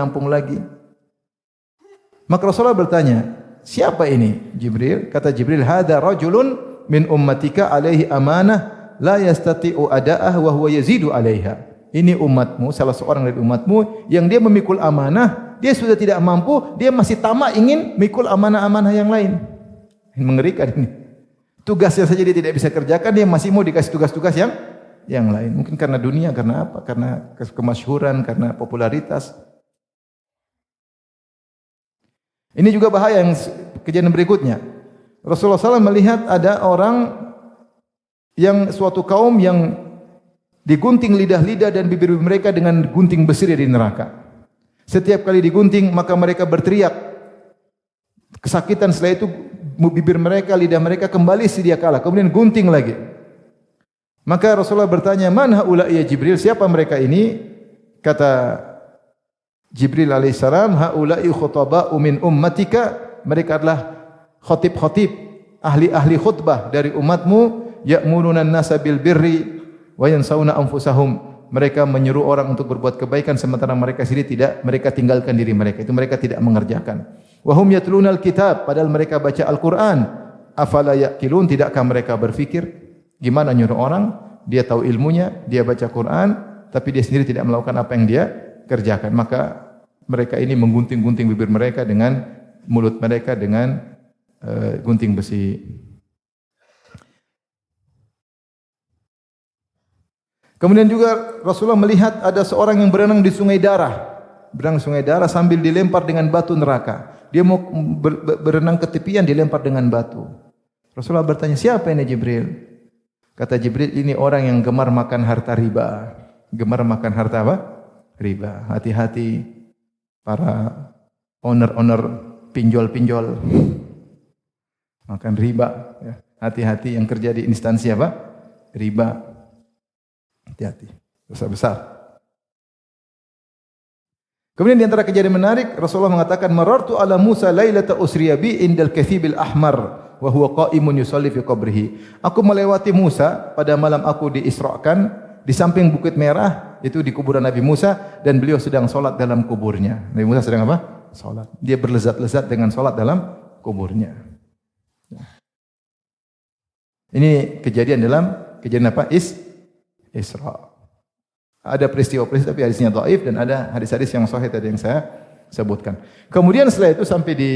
Maka Rasulullah bertanya, siapa ini? Jibril. Kata Jibril, hadza rajulun min ummatika alaihi amanah la yastati'u ada'ah wa huwa yazidu 'alaiha. Ini umatmu, salah seorang dari umatmu yang dia memikul amanah. Dia sudah tidak mampu, dia masih tamak ingin mikul amanah-amanah yang lain. Mengerikan ini. Tugasnya saja dia tidak bisa kerjakan, dia masih mau dikasih tugas-tugas yang lain. Mungkin karena dunia, karena apa? Karena kemasyhuran, karena popularitas. Ini juga bahaya yang kejadian berikutnya. Rasulullah SAW melihat ada orang yang suatu kaum yang digunting lidah-lidah dan bibir mereka dengan gunting besi dari neraka. Setiap kali digunting maka mereka berteriak kesakitan. Setelah itu bibir mereka, lidah mereka kembali sedia kala. Kemudian gunting lagi. Maka Rasulullah bertanya, man haula ya Jibril? Siapa mereka ini? Kata Jibril alaihissalam, haula'i khutaba'u min ummatika. Mereka adalah khatib-khatib, ahli-ahli khutbah dari umatmu. Ya'muruna an-nasa bil birri wa yansawna anfusahum. Mereka menyuruh orang untuk berbuat kebaikan sementara mereka sendiri tidak, mereka tinggalkan diri mereka. Itu mereka tidak mengerjakan. Wa hum yatlunal kitab, padahal mereka baca Al-Qur'an. Afala yaqilun, tidakkah mereka berfikir? Gimana nyuruh orang? Dia tahu ilmunya, dia baca Quran, tapi dia sendiri tidak melakukan apa yang dia kerjakan. Maka mereka ini menggunting-gunting bibir mereka dengan mulut mereka dengan gunting besi. Kemudian juga Rasulullah melihat ada seorang yang berenang di sungai darah. Berenang di sungai darah sambil dilempar dengan batu neraka. Dia mau berenang ke tepian, dilempar dengan batu. Rasulullah bertanya, siapa ini Jibril? Kata Jibril, ini orang yang gemar makan harta riba. Gemar makan harta apa? Riba. Hati-hati para owner-owner pinjol-pinjol. Makan riba. Hati-hati yang kerja di instansi apa? Riba. Hati-hati, dosa besar. Kemudian di antara kejadian menarik, Rasulullah mengatakan, marartu ala Musa lailata usriya bi indal kathibil ahmar wa huwa qa'imun yusalli fi qabrihi. Aku melewati Musa pada malam aku diisrakan di samping Bukit Merah, itu di kuburan Nabi Musa, dan beliau sedang salat dalam kuburnya. Nabi Musa sedang apa? Salat. Dia berlezat-lezat dengan salat dalam kuburnya. Ini kejadian apa? Isra. Ada peristiwa-peristiwa tapi hadisnya dhaif, dan ada hadis-hadis yang sahih tadi yang saya sebutkan. Kemudian setelah itu sampai di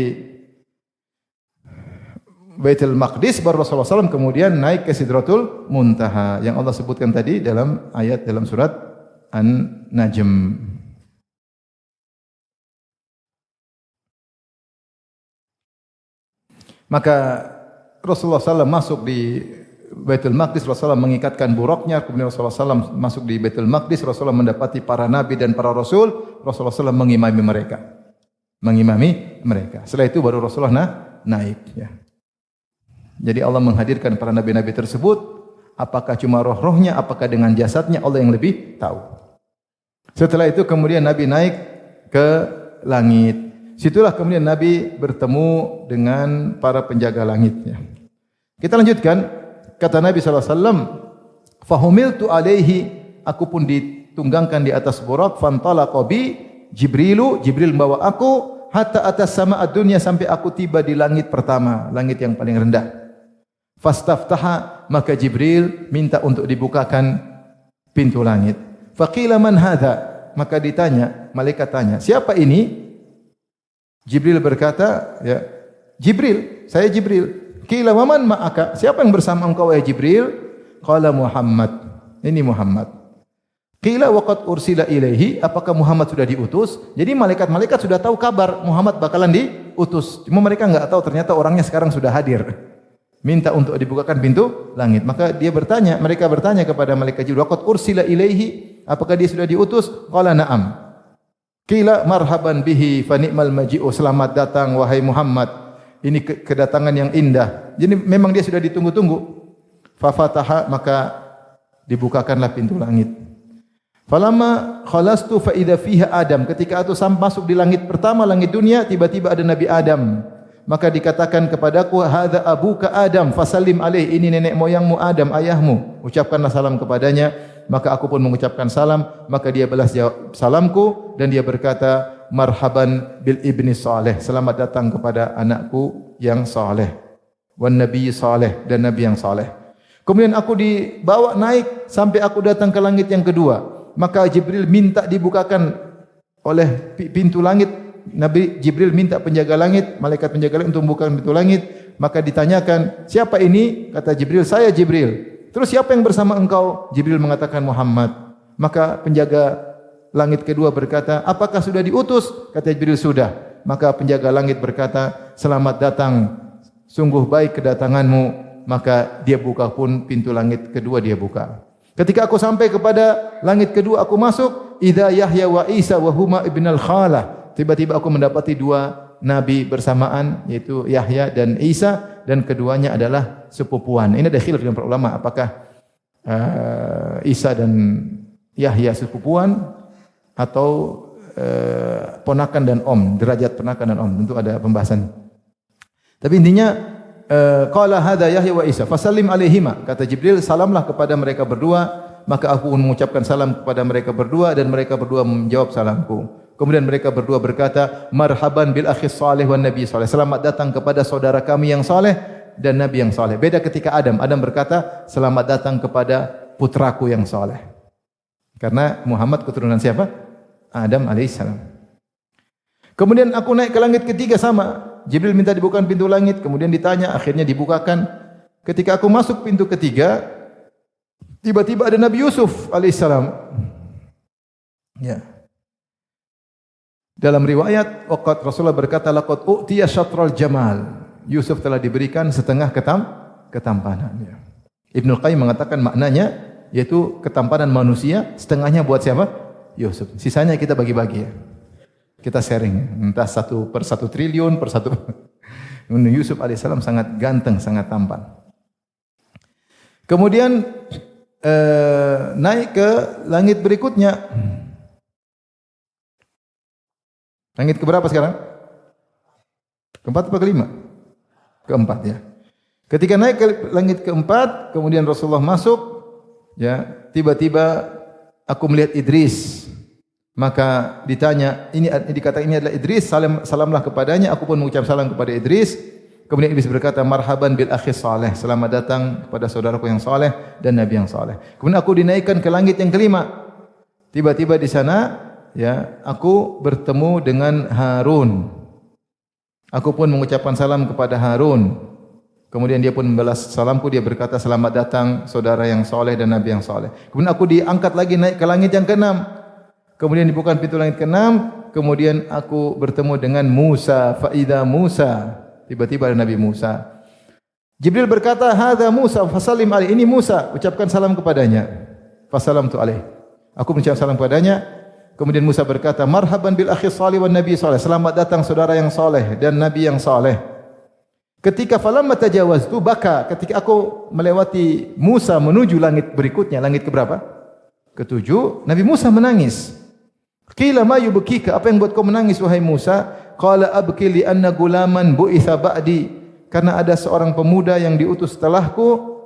Baitul Maqdis, baru Rasulullah SAW kemudian naik ke Sidratul Muntaha yang Allah sebutkan tadi dalam ayat dalam surat An-Najm. Maka Rasulullah SAW masuk di Baitul Maqdis, Rasulullah mengikatkan buruknya, kemudian Rasulullah SAW masuk di Baitul Maqdis, Rasulullah mendapati para nabi dan para rasul, Rasulullah SAW mengimami mereka. Setelah itu baru Rasulullah naik. Ya. Jadi Allah menghadirkan para nabi-nabi tersebut, apakah cuma roh-rohnya, apakah dengan jasadnya, Allah yang lebih tahu. Setelah itu kemudian Nabi naik ke langit. Situlah kemudian Nabi bertemu dengan para penjaga langitnya. Kita lanjutkan, kata Nabi SAW, "Fahumiltu alaihi," aku pun ditunggangkan di atas burak, "Fantalaqa bi Jibrilu," Jibril membawa aku, "hatta atas sama dunia," sampai aku tiba di langit pertama, langit yang paling rendah. Fastaftaha, maka Jibril minta untuk dibukakan pintu langit. Faqila man hadha, maka ditanya, malaikat tanya, siapa ini? Jibril berkata, ya, Jibril, saya Jibril. Qila wa man ma'aka, siapa yang bersama engkau wahai Jibril? Qala Muhammad, ini Muhammad. Qila wa qad ursila ilaihi, apakah Muhammad sudah diutus? Jadi malaikat-malaikat sudah tahu kabar Muhammad bakalan diutus. Cuma mereka enggak tahu ternyata orangnya sekarang sudah hadir. Minta untuk dibukakan pintu langit. Maka mereka bertanya kepada malaikat Jibril, "Qad ursila ilaihi?" Apakah dia sudah diutus? Qala na'am. Qila marhaban bihi fa ni'mal maji'u, selamat datang wahai Muhammad. Ini kedatangan yang indah. Jadi memang dia sudah ditunggu-tunggu. Fa fataha, maka dibukakanlah pintu langit. Falamma khalastu fa idza fiha Adam, ketika aku masuk di langit pertama, langit dunia, tiba-tiba ada Nabi Adam. Maka dikatakan kepadaku, "Hadza abuka Adam, fasallim alaih." Ini nenek moyangmu Adam, ayahmu. Ucapkanlah salam kepadanya. Maka aku pun mengucapkan salam. Maka dia balas jawab salamku dan dia berkata, "Marhaban bil ibni saleh." Selamat datang kepada anakku yang saleh. Wan nabiy saleh, dan nabi yang saleh. Kemudian aku dibawa naik sampai aku datang ke langit yang kedua. Maka Jibril minta dibukakan oleh pintu langit. Nabi Jibril minta penjaga langit, malaikat penjaga langit untuk membuka pintu langit. Maka ditanyakan, siapa ini? Kata Jibril, saya Jibril. Terus siapa yang bersama engkau? Jibril mengatakan Muhammad. Maka penjaga langit kedua berkata, apakah sudah diutus? Kata Jibril, sudah. Maka penjaga langit berkata, selamat datang, sungguh baik kedatanganmu. Maka dia buka pun pintu langit kedua dia buka. Ketika aku sampai kepada langit kedua, aku masuk, idza Yahya wa Isa wa huma ibnal khalah. Tiba-tiba aku mendapati dua nabi bersamaan, yaitu Yahya dan Isa, dan keduanya adalah sepupuan. Ini ada khilaf dengan para ulama, apakah Isa dan Yahya sepupuan atau ponakan dan om, derajat ponakan dan om. Tentu ada pembahasan. Tapi intinya qala hadza Yahya wa Isa fasallim alaihima, kata Jibril, salamlah kepada mereka berdua. Maka aku pun mengucapkan salam kepada mereka berdua dan mereka berdua menjawab salamku. Kemudian mereka berdua berkata, marhaban bil akhis salih wan nabi salih. Selamat datang kepada saudara kami yang saleh dan nabi yang saleh. Beda ketika Adam berkata, selamat datang kepada putraku yang saleh. Karena Muhammad keturunan siapa? Adam alaihissalam. Kemudian aku naik ke langit ketiga sama. Jibril minta dibukakan pintu langit, kemudian ditanya, akhirnya dibukakan. Ketika aku masuk pintu ketiga, tiba-tiba ada Nabi Yusuf alaihissalam. Ya. Dalam riwayat, waqat Rasulullah berkata, laqad u'tiya syatral jamal. Yusuf telah diberikan setengah ketampanan. Ya. Ibnu Qayyim mengatakan maknanya, yaitu ketampanan manusia, setengahnya buat siapa? Yusuf. Sisanya kita bagi-bagi ya. Kita sharing. Entah 1/1 triliun, per 1. Yusuf alaihissalam sangat ganteng, sangat tampan. Kemudian naik ke langit berikutnya. Langit keberapa sekarang? Keempat atau kelima? Keempat ya. Ketika naik ke langit keempat, kemudian Rasulullah masuk, ya, tiba-tiba aku melihat Idris. Maka ditanya, ini dikatakan ini adalah Idris, salamlah kepadanya. Aku pun mengucap salam kepada Idris. Kemudian Idris berkata, marhaban bil akhi saleh. Selamat datang kepada saudaraku yang saleh dan nabi yang saleh. Kemudian aku dinaikkan ke langit yang kelima. Tiba-tiba di sana, ya, aku bertemu dengan Harun. Aku pun mengucapkan salam kepada Harun. Kemudian dia pun membalas salamku, dia berkata, selamat datang saudara yang soleh dan nabi yang soleh. Kemudian aku diangkat lagi naik ke langit yang keenam. Kemudian dibuka pintu langit keenam. Kemudian aku bertemu dengan Musa. Faida Musa. Tiba-tiba ada Nabi Musa. Jibril berkata, hadza Musa, fasallim alaih. Ini Musa, ucapkan salam kepadanya. Fasalamtu alaih. Aku mengucapkan salam kepadanya. Kemudian Musa berkata, marhaban bil akhi salih wan nabi salih. Selamat datang saudara yang soleh dan nabi yang soleh. Ketika falamma tajawaztu baka, ketika aku melewati Musa menuju langit berikutnya, langit keberapa? Ketujuh, Nabi Musa menangis. Qila ma yubkika, apa yang buat kau menangis wahai Musa? Qala abki li anna gulaman bu'itha ba'di, karena ada seorang pemuda yang diutus setelahku,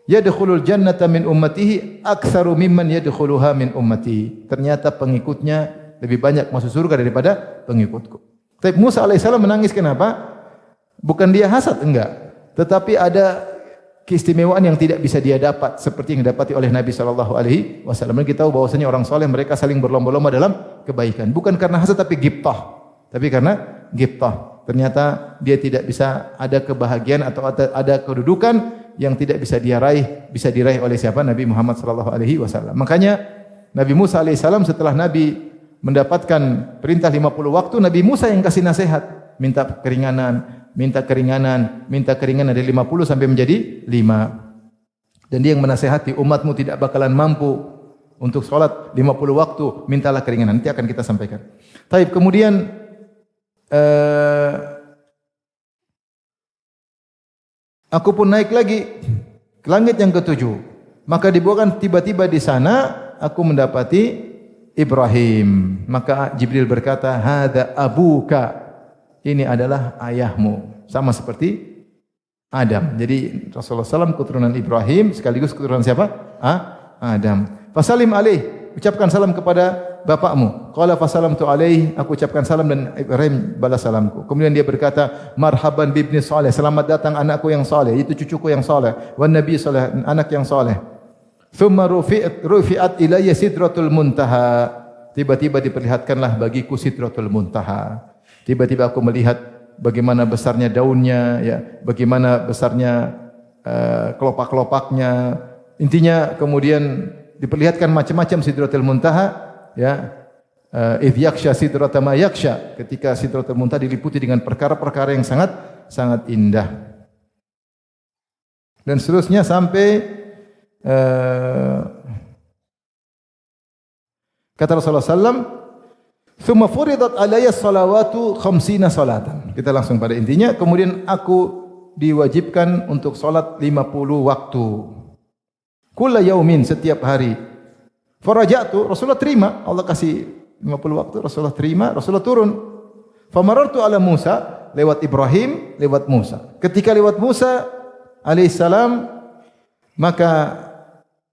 yadkhulul jannata min ummatihi aktsaru mimman yadkhuluha min ummati. Ternyata pengikutnya lebih banyak masuk surga daripada pengikutku. Tapi Musa alaihissalam menangis kenapa? Bukan dia hasad, enggak. Tetapi ada keistimewaan yang tidak bisa dia dapat seperti yang didapati oleh Nabi sallallahu alaihi wasallam. Kita tahu bahwasanya orang soleh mereka saling berlomba-lomba dalam kebaikan. Bukan karena hasad tapi ghibtah. Tapi karena ghibtah. Ternyata dia tidak bisa ada kebahagiaan atau ada kedudukan yang tidak bisa dia raih, bisa diraih oleh siapa? Nabi Muhammad sallallahu alaihi wasallam. Makanya Nabi Musa alaihissalam setelah Nabi mendapatkan perintah 50 waktu, Nabi Musa yang kasih nasihat, minta keringanan dari 50 sampai menjadi 5. Dan dia yang menasihati, umatmu tidak bakalan mampu untuk salat 50 waktu, mintalah keringanan. Nanti akan kita sampaikan. Taib, kemudian aku pun naik lagi ke langit yang ketujuh. Maka dibawakan tiba-tiba di sana aku mendapati Ibrahim. Maka Jibril berkata, "Hadza abuka." Ini adalah ayahmu, sama seperti Adam. Jadi Rasulullah SAW keturunan Ibrahim sekaligus keturunan siapa? Adam. Fasalim alaih, ucapkan salam kepada bapakmu. Qala fasalamtu alaih, aku ucapkan salam dan Ibrahim balas salamku. Kemudian dia berkata, marhaban bibni saleh, selamat datang anakku yang saleh, itu cucuku yang saleh, wan nabi saleh, anak yang saleh. Thumma rufi'at ilayya sidratul muntaha. Tiba-tiba diperlihatkanlah bagiku sidratul muntaha. Tiba-tiba aku melihat bagaimana besarnya daunnya, ya, bagaimana besarnya kelopak-kelopaknya. Intinya kemudian diperlihatkan macam-macam sidratul muntaha, ya. Idh yaksha sidrata ma yaksha, ketika sidratul muntaha diliputi dengan perkara-perkara yang sangat indah. Dan seterusnya sampai kata Rasulullah sallallahu "Tsumma furidat alayya salawatu 50 salatan." Kita langsung pada intinya, kemudian aku diwajibkan untuk salat 50 waktu. Kulla yaumin, setiap hari. Faraja'tu, Rasulullah terima, Allah kasih 50 waktu, Rasulullah terima, Rasulullah turun. Famarartu ala Musa, lewat Ibrahim, lewat Musa. Ketika lewat Musa alaihissalam, maka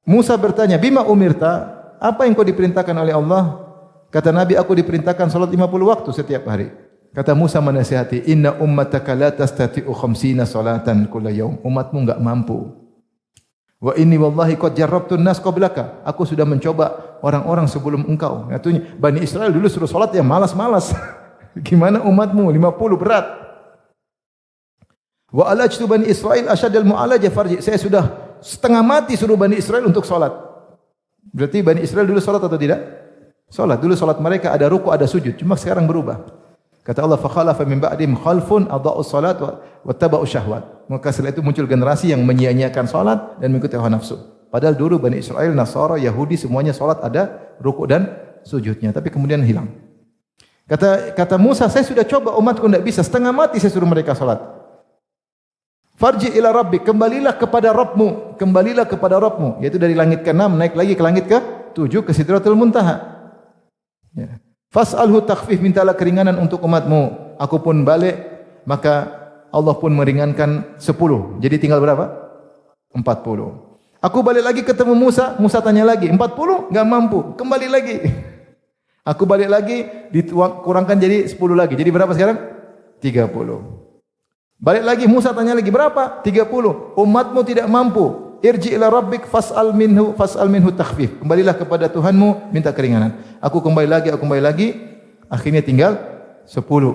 Musa bertanya, "Bima umirta?" Apa yang kau diperintahkan oleh Allah? Kata Nabi, aku diperintahkan salat 50 waktu setiap hari. Kata Musa menasihati, "Inna ummataka la tastati'u 50 salatan kulla yaum." Umatmu enggak mampu. Wa inni wallahi qad jarrabtu an-nas qablaka. Aku sudah mencoba orang-orang sebelum engkau. Artinya Bani Israel dulu suruh salat yang malas-malas. Gimana umatmu 50 berat. Wa alajtu Bani Israil asyadal mu'alaja farji. Saya sudah setengah mati suruh Bani Israel untuk salat. Berarti Bani Israel dulu salat atau tidak? Salat. Dulu salat mereka ada ruku, ada sujud. Cuma sekarang berubah. Kata Allah, "Fakhalafa min ba'dihim khalfun adha'us salat wa taba'u syahwat." Maka setelah itu muncul generasi yang menyia-nyiakan salat dan mengikuti hawa nafsu. Padahal dulu Bani Israel, Nasara, Yahudi semuanya salat ada ruku dan sujudnya, tapi kemudian hilang. Kata Musa, "Saya sudah coba, umatku tidak bisa, setengah mati saya suruh mereka salat." Farji ila rabbik, kembalilah kepada Rabbmu, kembalilah kepada Rabbmu, yaitu dari langit ke-6 naik lagi ke langit ke-7 ke Sidratul Muntaha. Ya. Fas'alhu takhfif, mintalah keringanan untuk umatmu. Aku pun balik, maka Allah pun meringankan 10. Jadi tinggal berapa? 40. Aku balik lagi ketemu Musa, Musa tanya lagi, 40? Enggak mampu. Kembali lagi. Aku balik lagi, dikurangkan jadi 10 lagi. Jadi berapa sekarang? 30. Balik lagi Musa tanya lagi, berapa? 30. Umatmu tidak mampu. Irji ila rabbik fas'al minhu takhfif. Kembalilah kepada Tuhanmu, minta keringanan. Aku kembali lagi, akhirnya tinggal 10.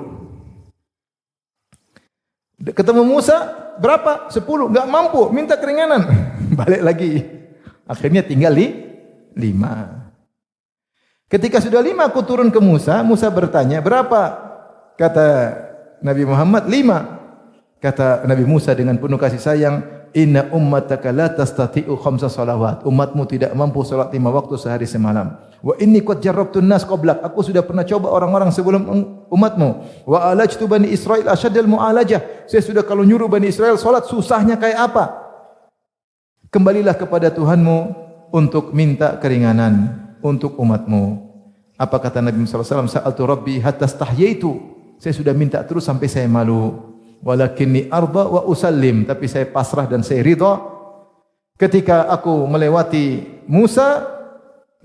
Ketemu Musa, berapa? 10, enggak mampu, minta keringanan. Balik lagi. Akhirnya tinggal 5. Ketika sudah 5 aku turun ke Musa, Musa bertanya, berapa? Kata Nabi Muhammad, 5. Kata Nabi Musa dengan penuh kasih sayang, inna ummataka la tastati'u khamsa salawat. Umatmu tidak mampu salat 5 waktu sehari semalam. Wa inni qad jarrabtun nas qablak. Aku sudah pernah coba orang-orang sebelum umatmu. Wa alajtu bani Israil asyaddal mu'alajah. Saya sudah kalau nyuruh Bani Israel salat susahnya kayak apa? Kembalilah kepada Tuhanmu untuk minta keringanan untuk umatmu. Apa kata Nabi sallallahu alaihi wasallam? Sa'altu rabbi hatta stahyaitu. Saya sudah minta terus sampai saya malu. Walakinni arda wa usallim, tapi saya pasrah dan saya ridha. Ketika aku melewati Musa,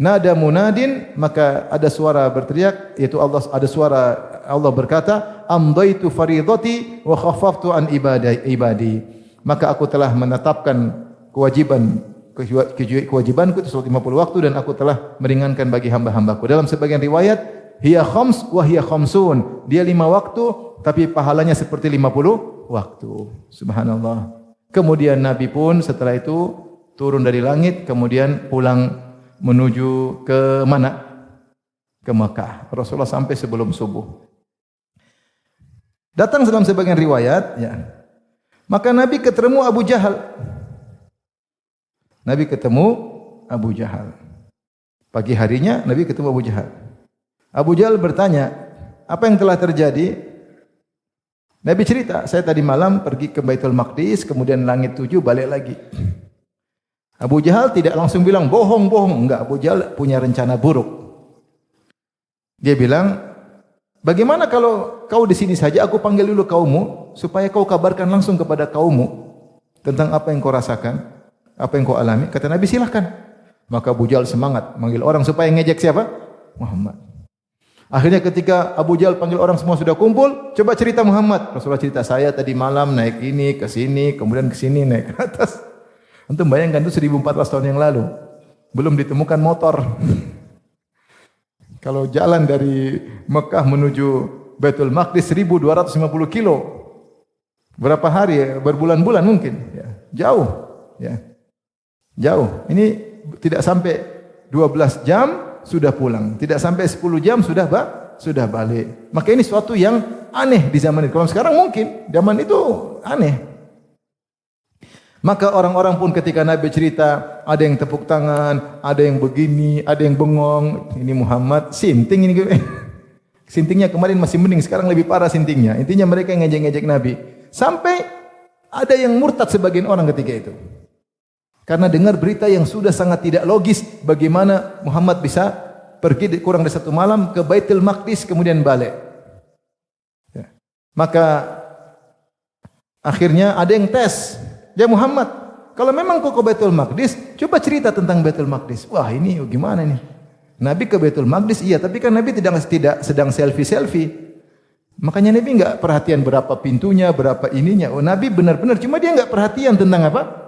nada munadin, maka ada suara berteriak, yaitu Allah berkata, amdaitu faridati wa khaffaftu an ibadi. Maka aku telah menetapkan kewajibanku itu 50 waktu dan aku telah meringankan bagi hamba-hambaku. Dalam sebagian riwayat, hiya khams wa hiya khamsun. Dia 5 waktu tapi pahalanya seperti 50 waktu. Subhanallah. Kemudian Nabi pun setelah itu turun dari langit, kemudian pulang menuju ke mana? Ke Mekah. Rasulullah sampai sebelum subuh. Datang dalam sebagian riwayat, ya. Maka Nabi ketemu Abu Jahal. Nabi ketemu Abu Jahal. Pagi harinya Nabi ketemu Abu Jahal. Abu Jahal bertanya, apa yang telah terjadi? Nabi cerita, saya tadi malam pergi ke Baitul Maqdis, kemudian langit 7 balik lagi. Abu Jahal tidak langsung bilang bohong. Enggak, Abu Jahal punya rencana buruk. Dia bilang, bagaimana kalau kau di sini saja, aku panggil dulu kaummu supaya kau kabarkan langsung kepada kaummu tentang apa yang kau rasakan, apa yang kau alami. Kata Nabi, silakan. Maka Abu Jahal semangat manggil orang supaya ngejek siapa? Muhammad. Akhirnya ketika Abu Jahal panggil orang semua sudah kumpul, coba cerita Muhammad. Rasulullah cerita, saya tadi malam naik ini ke sini, kemudian ke sini naik ke atas. Antum bayangkan itu 1400 tahun yang lalu. Belum ditemukan motor. Kalau jalan dari Mekah menuju Baitul Maqdis 1250 kilo. Berapa hari ya? Berbulan-bulan mungkin, ya. Jauh, ya. Jauh. Ini tidak sampai 12 jam sudah pulang. Tidak sampai 10 jam sudah balik. Maka ini suatu yang aneh di zaman itu. Kalau sekarang mungkin, zaman itu aneh. Maka orang-orang pun ketika Nabi cerita, ada yang tepuk tangan, ada yang begini, ada yang bengong. Ini Muhammad sinting ini. Sintingnya kemarin masih mending, sekarang lebih parah sintingnya. Intinya mereka ngejek-ngejek Nabi. Sampai ada yang murtad sebagian orang ketika itu. Karena dengar berita yang sudah sangat tidak logis, bagaimana Muhammad bisa pergi kurang dari 1 malam ke Baitul Maqdis kemudian balik. Ya. Maka akhirnya ada yang tes, ya Muhammad, kalau memang kau ke Baitul Maqdis, coba cerita tentang Baitul Maqdis. Wah ini gimana nih? Nabi ke Baitul Maqdis, iya, tapi kan Nabi tidak sedang selfie. Makanya Nabi enggak perhatian berapa pintunya, berapa ininya. Oh Nabi benar-benar, cuma dia enggak perhatian tentang apa?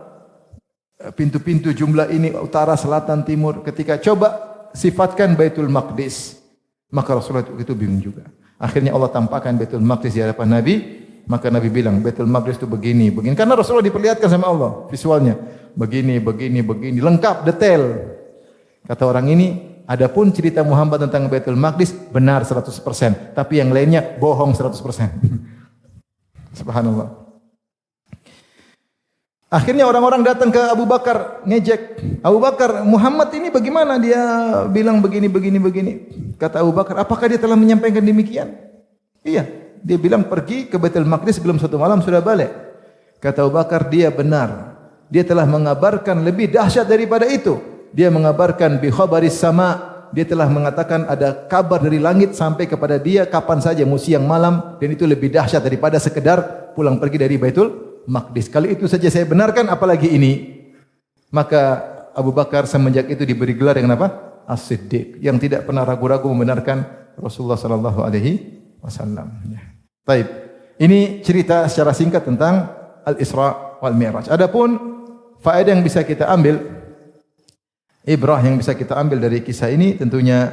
Pintu-pintu jumlah ini, utara, selatan, timur. Ketika coba sifatkan Baitul Maqdis, maka Rasulullah itu bingung juga. Akhirnya Allah tampakkan Baitul Maqdis di hadapan Nabi. Maka Nabi bilang Baitul Maqdis itu begini. Karena Rasulullah diperlihatkan sama Allah visualnya. Begini, lengkap, detail. Kata orang ini, adapun cerita Muhammad tentang Baitul Maqdis benar 100%, tapi yang lainnya bohong 100%. Subhanallah. Akhirnya orang-orang datang ke Abu Bakar, ngejek. Abu Bakar, Muhammad ini bagaimana? Dia bilang begini. Kata Abu Bakar, apakah dia telah menyampaikan demikian? Iya. Dia bilang pergi ke Baitul Maqdis belum 1 malam sudah balik. Kata Abu Bakar, dia benar. Dia telah mengabarkan lebih dahsyat daripada itu. Dia mengabarkan bi khabaris sama. Dia telah mengatakan ada kabar dari langit sampai kepada dia kapan saja, mau siang malam, dan itu lebih dahsyat daripada sekedar pulang pergi dari Baitul Maqdis. Kalau itu saja saya benarkan, apalagi ini. Maka Abu Bakar semenjak itu diberi gelar yang apa? As-Siddiq, yang tidak pernah ragu-ragu membenarkan Rasulullah sallallahu alaihi wasallam. Baik. Ini cerita secara singkat tentang Al-Isra wal Mi'raj. Adapun faedah yang bisa kita ambil, ibrah yang bisa kita ambil dari kisah ini tentunya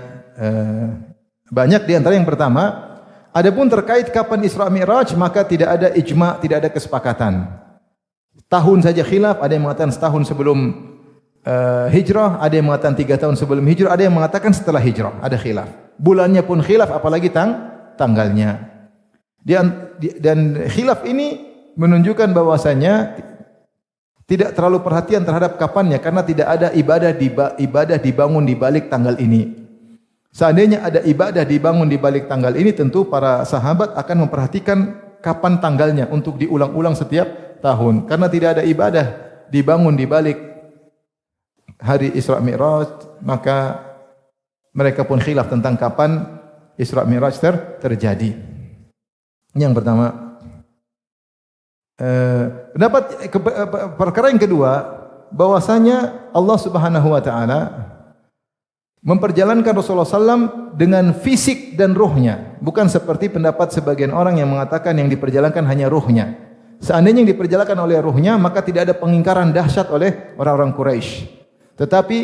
banyak. Di antara yang pertama Adapun terkait kapan Isra Mi'raj, maka tidak ada ijma', tidak ada kesepakatan. Tahun saja khilaf, ada yang mengatakan setahun sebelum hijrah, ada yang mengatakan 3 tahun sebelum hijrah, ada yang mengatakan setelah hijrah, ada khilaf. Bulannya pun khilaf, apalagi tanggalnya. Dan khilaf ini menunjukkan bahwasanya tidak terlalu perhatian terhadap kapannya, karena tidak ada ibadah dibangun di balik tanggal ini. Seandainya ada ibadah dibangun di balik tanggal ini, tentu para sahabat akan memperhatikan kapan tanggalnya untuk diulang-ulang setiap tahun. Karena tidak ada ibadah dibangun di balik hari Isra Mi'raj, maka mereka pun khilaf tentang kapan Isra Mi'raj terjadi. Ini yang pertama. Perkara yang kedua, bahwasanya Allah Subhanahu wa taala memperjalankan Rasulullah SAW dengan fisik dan ruhnya, bukan seperti pendapat sebagian orang yang mengatakan yang diperjalankan hanya ruhnya. Seandainya yang diperjalankan oleh ruhnya, maka tidak ada pengingkaran dahsyat oleh orang-orang Quraisy. Tetapi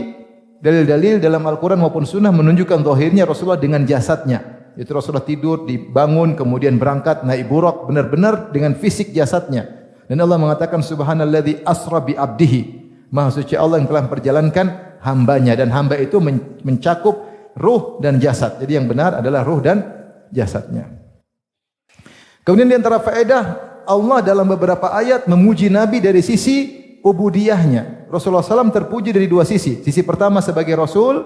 dalil-dalil dalam Al-Quran maupun Sunnah menunjukkan zahirnya Rasulullah dengan jasadnya. Itu Rasulullah tidur, dibangun, kemudian berangkat naik buraq, benar-benar dengan fisik jasadnya. Dan Allah mengatakan subhanalladzi asra bi abdihi. Maha suci Allah yang telah memperjalankan hambanya, dan hamba itu mencakup ruh dan jasad. Jadi yang benar adalah ruh dan jasadnya. Kemudian di antara faedah, Allah dalam beberapa ayat memuji Nabi dari sisi ubudiyahnya. Rasulullah SAW terpuji dari dua sisi. Sisi pertama sebagai Rasul,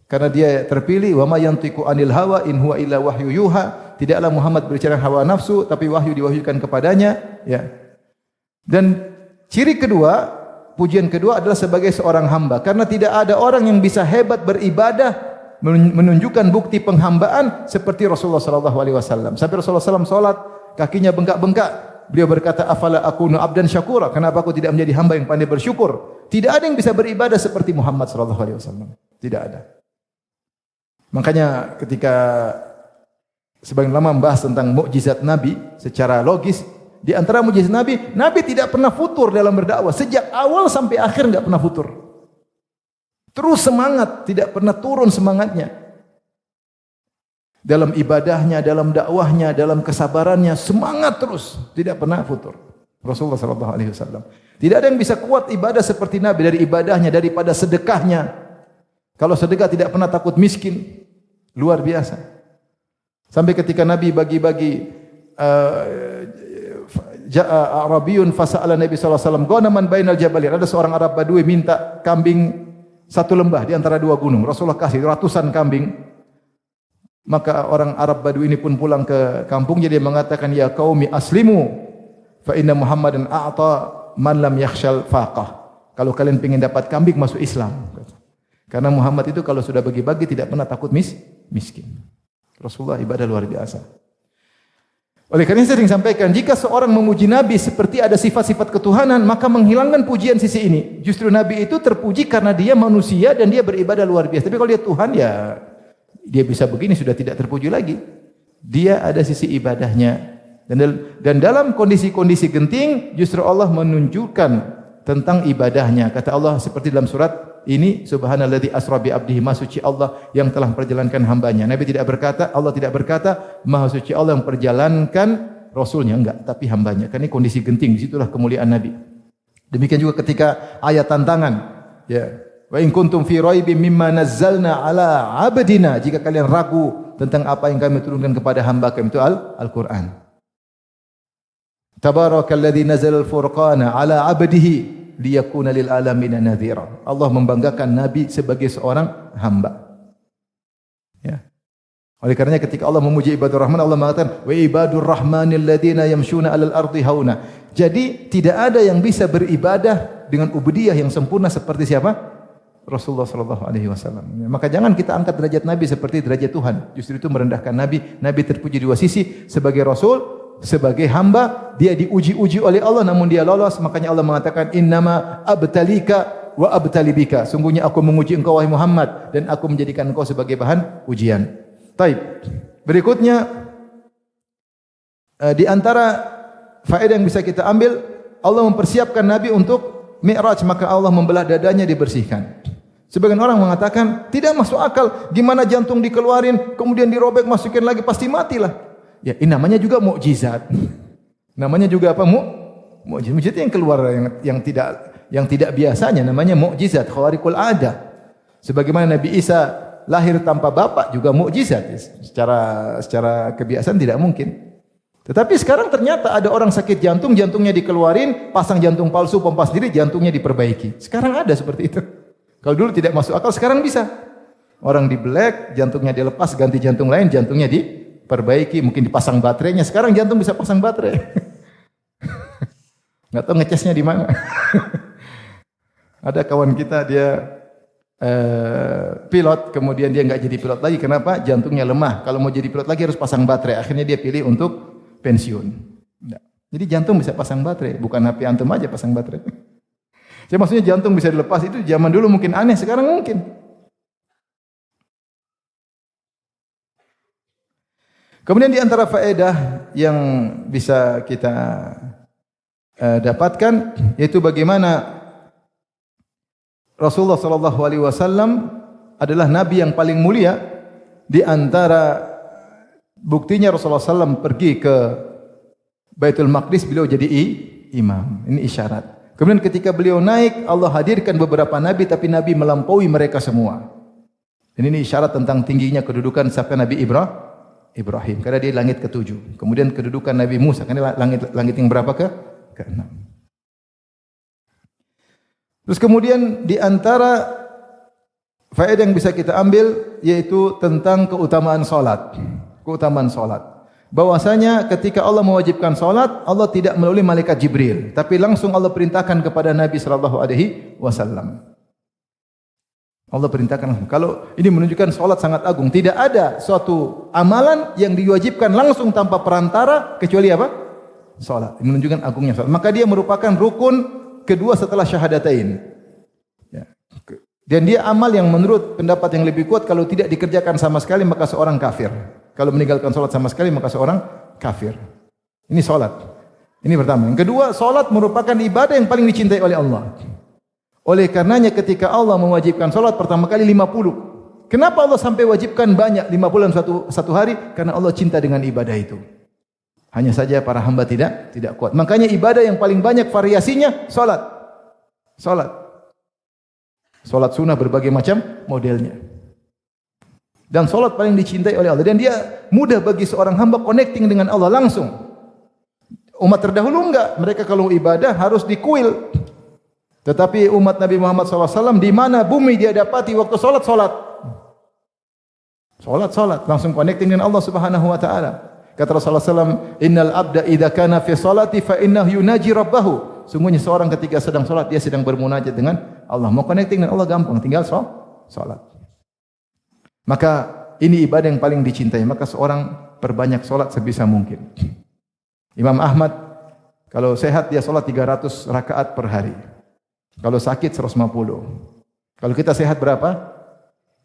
karena dia terpilih, wa ma yantiqu anil hawa in huwa illa wahyu yuha. Tidaklah Muhammad berbicara hawa nafsu, tapi wahyu diwahyukan kepadanya, ya. Dan ciri kedua, pujian kedua adalah sebagai seorang hamba, karena tidak ada orang yang bisa hebat beribadah menunjukkan bukti penghambaan seperti Rasulullah sallallahu alaihi wasallam. Sampai Rasulullah sallallahu salat, kakinya bengkak-bengkak. Beliau berkata, "Afala akunu abdan syakura?" Kenapa aku tidak menjadi hamba yang pandai bersyukur? Tidak ada yang bisa beribadah seperti Muhammad sallallahu alaihi wasallam. Tidak ada. Makanya ketika sebagian ulama membahas tentang mukjizat Nabi secara logis, di antara mukjizat Nabi, Nabi tidak pernah futur dalam berdakwah. Sejak awal sampai akhir enggak pernah futur. Terus semangat, tidak pernah turun semangatnya. Dalam ibadahnya, dalam dakwahnya, dalam kesabarannya, semangat terus, tidak pernah futur. Rasulullah sallallahu alaihi wasallam. Tidak ada yang bisa kuat ibadah seperti Nabi, dari ibadahnya, daripada sedekahnya. Kalau sedekah tidak pernah takut miskin, luar biasa. Sampai ketika Nabi bagi-bagi ja'a Arabiyun fasa'ala Nabi sallallahu alaihi wasallam ghanaman bainal jabalin. Ada seorang Arab Badui minta kambing satu lembah di antara dua gunung. Rasulullah kasih ratusan kambing. Maka orang Arab Badui ini pun pulang ke kampungnya, dia mengatakan, "Ya qaumi aslimu fa inna Muhammadan a'ta man lam yakhshal faqah." Kalau kalian ingin dapat kambing, masuk Islam. Karena Muhammad itu kalau sudah bagi-bagi tidak pernah takut miskin. Rasulullah ibadah luar biasa. Oleh karena saya sering sampaikan, jika seorang memuji Nabi seperti ada sifat-sifat ketuhanan, maka menghilangkan pujian sisi ini. Justru Nabi itu terpuji karena dia manusia dan dia beribadah luar biasa. Tapi kalau dia Tuhan, ya dia bisa begini, sudah tidak terpuji lagi. Dia ada sisi ibadahnya. Dan dalam kondisi-kondisi genting, justru Allah menunjukkan tentang ibadahnya. Kata Allah seperti dalam surat ini, subhanalladzi asra bi abdihi, maha suci Allah yang telah memperjalankan hambanya. Nabi tidak berkata, Allah tidak berkata, maha suci Allah yang memperjalankan Rasulnya, enggak, tapi hambanya. Karena ini kondisi genting, disitulah kemuliaan Nabi. Demikian juga ketika ayat tantangan, ya, wa in kuntum fi raibim mimma nazzalna ala abdina, jika kalian ragu tentang apa yang kami turunkan kepada hamba kami, itu Al-Quran. Tabarakalladzi nazzala al-furqana ala abdihi liyakuna lil alamin nadhira. Allah membanggakan Nabi sebagai seorang hamba. Ya. Oleh karenanya ketika Allah memuji ibadur rahman, Allah mengatakan wa ibadur rahmanil ladzina yamshuna 'alal ardi hauna. Jadi tidak ada yang bisa beribadah dengan ubudiyah yang sempurna seperti siapa? Rasulullah sallallahu alaihi wasallam. Maka jangan kita angkat derajat Nabi seperti derajat Tuhan. Justru itu merendahkan Nabi. Nabi terpuji dua sisi, sebagai Rasul, sebagai hamba, dia diuji-uji oleh Allah namun dia lolos. Makanya Allah mengatakan innama abtalika wa abtalibika. Sungguhnya aku menguji engkau wahai Muhammad dan aku menjadikan engkau sebagai bahan ujian. Baik. Berikutnya di antara faedah yang bisa kita ambil, Allah mempersiapkan Nabi untuk Mi'raj, maka Allah membelah dadanya, dibersihkan. Sebagian orang mengatakan tidak masuk akal, gimana jantung dikeluarin kemudian dirobek masukin lagi pasti matilah. Ya, ini namanya juga mukjizat. Namanya juga apa? Mukjizat. Mukjizat yang keluar yang tidak biasanya namanya mukjizat, khawariqul adah. Sebagaimana Nabi Isa lahir tanpa bapak juga mukjizat. Secara kebiasaan tidak mungkin. Tetapi sekarang ternyata ada orang sakit jantung, jantungnya dikeluarin, pasang jantung palsu, pompa sendiri, jantungnya diperbaiki. Sekarang ada seperti itu. Kalau dulu tidak masuk akal, sekarang bisa. Orang di black, jantungnya dilepas, ganti jantung lain, jantungnya diperbaiki, mungkin dipasang baterainya. Sekarang jantung bisa pasang baterai. Nggak tahu ngecasnya di mana. Ada kawan kita dia pilot, kemudian dia nggak jadi pilot lagi. Kenapa? Jantungnya lemah. Kalau mau jadi pilot lagi harus pasang baterai. Akhirnya dia pilih untuk pensiun. Nah, jadi jantung bisa pasang baterai, bukan HP antum aja pasang baterai. Jadi maksudnya jantung bisa dilepas itu zaman dulu mungkin aneh, sekarang mungkin. Kemudian di antara faedah yang bisa kita dapatkan yaitu bagaimana Rasulullah sallallahu alaihi wasallam adalah nabi yang paling mulia. Di antara buktinya Rasulullah SAW pergi ke Baitul Maqdis, beliau jadi imam. Ini isyarat. Kemudian ketika beliau naik, Allah hadirkan beberapa nabi, tapi nabi melampaui mereka semua. Dan ini isyarat tentang tingginya kedudukan siapa Nabi Ibrahim. Karena dia langit ke-7. Kemudian kedudukan Nabi Musa. Karena langit yang berapa ke-6. Terus kemudian di antara faedah yang bisa kita ambil yaitu tentang keutamaan salat. Keutamaan salat. Bahwasanya ketika Allah mewajibkan salat, Allah tidak melalui malaikat Jibril, tapi langsung Allah perintahkan kepada Nabi sallallahu alaihi wasallam. Allah perintahkan. Kalau ini menunjukkan salat sangat agung. Tidak ada suatu amalan yang diwajibkan langsung tanpa perantara kecuali apa? Salat. Ini menunjukkan agungnya salat. Maka dia merupakan rukun kedua setelah syahadatain. Ya. Dan dia amal yang menurut pendapat yang lebih kuat kalau tidak dikerjakan sama sekali maka seorang kafir. Kalau meninggalkan salat sama sekali maka seorang kafir. Ini salat. Ini pertama. Yang kedua, salat merupakan ibadah yang paling dicintai oleh Allah. Oleh karenanya ketika Allah mewajibkan salat pertama kali 50. Kenapa Allah sampai wajibkan banyak 50 dalam satu hari? Karena Allah cinta dengan ibadah itu. Hanya saja para hamba tidak kuat. Makanya ibadah yang paling banyak variasinya salat. Salat. Salat sunnah berbagai macam modelnya. Dan salat paling dicintai oleh Allah. Dan dia mudah bagi seorang hamba connecting dengan Allah langsung. Umat terdahulu enggak. Mereka kalau ibadah harus dikuil. Tetapi umat Nabi Muhammad SAW di mana bumi dia dapati waktu salat. Salat. Langsung connecting dengan Allah Subhanahu Wa Taala. Kata Rasulullah SAW, Innal abda idha kana fi salati fa innahu yunaji rabbahu. Sungguhnya seorang ketika sedang salat, dia sedang bermunajat dengan Allah. Mau connecting dengan Allah gampang, tinggal salat. Maka ini ibadah yang paling dicintai. Maka seorang perbanyak salat sebisa mungkin. Imam Ahmad, kalau sehat dia salat 300 rakaat per hari. Kalau sakit 150. Kalau kita sehat berapa?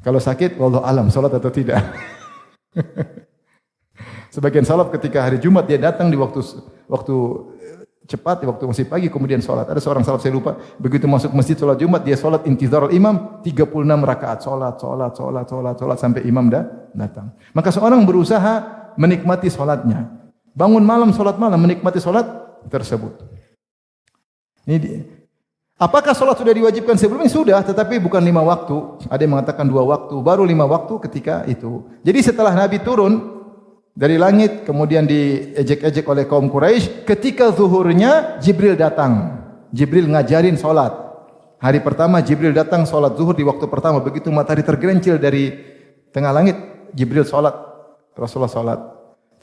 Kalau sakit, wallahu alam, salat atau tidak. Sebagian salaf ketika hari Jumat dia datang di waktu cepat, di waktu masih pagi kemudian salat. Ada seorang salaf saya lupa, begitu masuk masjid salat Jumat dia salat intizarul imam 36 rakaat, salat sampai imam datang. Maka seorang berusaha menikmati salatnya. Bangun malam salat malam, menikmati salat tersebut. Ini apakah salat sudah diwajibkan sebelumnya? Sudah, tetapi bukan 5 waktu. Ada yang mengatakan 2 waktu, baru 5 waktu ketika itu. Jadi setelah Nabi turun dari langit, kemudian diejek-ejek oleh kaum Quraisy. Ketika zuhurnya, Jibril datang. Jibril ngajarin salat. Hari pertama Jibril datang salat zuhur di waktu pertama. Begitu matahari tergelincir dari tengah langit, Jibril salat. Rasulullah salat.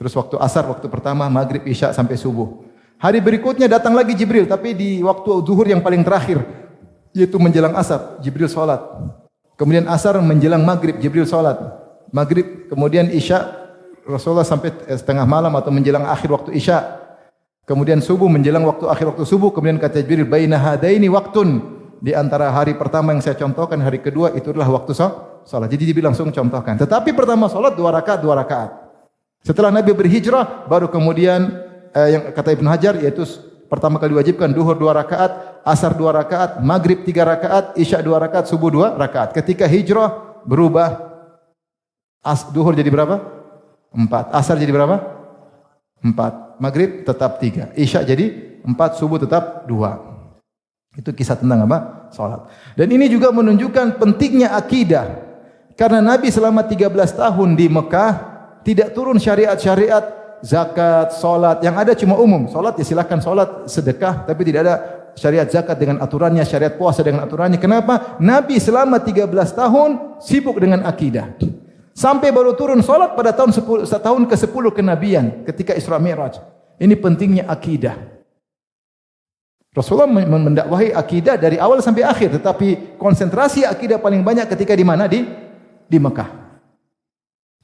Terus waktu asar, waktu pertama, maghrib, isya sampai subuh. Hari berikutnya datang lagi Jibril, tapi di waktu zuhur yang paling terakhir, yaitu menjelang asar, Jibril salat. Kemudian asar menjelang maghrib, Jibril salat. Maghrib, kemudian isya, Rasulullah sampai setengah malam atau menjelang akhir waktu isya. Kemudian subuh menjelang waktu akhir waktu subuh. Kemudian kata Jibril, baina hadaini waktun. Di antara hari pertama yang saya contohkan, hari kedua itu adalah waktu salat. Jadi Jibril langsung contohkan. Tetapi pertama salat 2 rakaat. Setelah Nabi berhijrah, baru kemudian yang kata Ibnu Hajar yaitu pertama kali diwajibkan duhur 2 rakaat, asar 2 rakaat, maghrib 3 rakaat, isya 2 rakaat, subuh 2 rakaat. Ketika hijrah berubah, duhur jadi berapa? 4. Asar jadi berapa? 4. Maghrib tetap 3. Isya jadi 4, subuh tetap 2. Itu kisah tentang apa? Salat. Dan ini juga menunjukkan pentingnya akidah. Karena Nabi selama 13 tahun di Mekah tidak turun syariat-syariat zakat, salat. Yang ada cuma umum. Salat ya silakan salat, sedekah, tapi tidak ada syariat zakat dengan aturannya, syariat puasa dengan aturannya. Kenapa? Nabi selama 13 tahun sibuk dengan akidah. Sampai baru turun salat pada tahun ke-10 kenabian ketika Isra Mi'raj. Ini pentingnya akidah. Rasulullah mendakwahi akidah dari awal sampai akhir, tetapi konsentrasi akidah paling banyak ketika di mana? Di Mekah.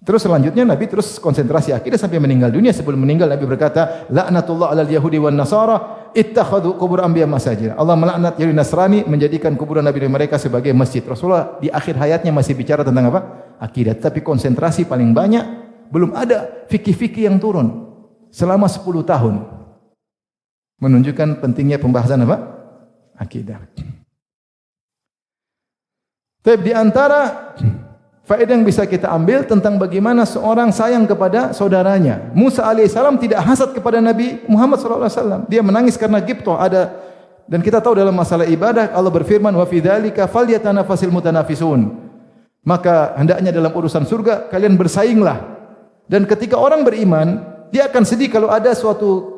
Terus selanjutnya Nabi terus konsentrasi akidah sampai meninggal dunia. Sebelum meninggal Nabi berkata, "La'natullah 'alal yahudi wan nasara ittakhadhu qubur anbiya masajid." Allah melaknat Yahudi Nasrani menjadikan kuburan nabi mereka sebagai masjid. Rasulullah di akhir hayatnya masih bicara tentang apa? Akidah. Tapi konsentrasi paling banyak, belum ada fikih-fikih yang turun selama 10 tahun. Menunjukkan pentingnya pembahasan apa? Akidah. Tapi di antara faedah yang bisa kita ambil tentang bagaimana seorang sayang kepada saudaranya. Musa alaihissalam tidak hasad kepada Nabi Muhammad SAW. Dia menangis karena ghibthah ada. Dan kita tahu dalam masalah ibadah Allah berfirman, "Wa fi dzalika falyatanafasil mutanafisun." Maka hendaknya dalam urusan surga kalian bersainglah. Dan ketika orang beriman, dia akan sedih kalau ada suatu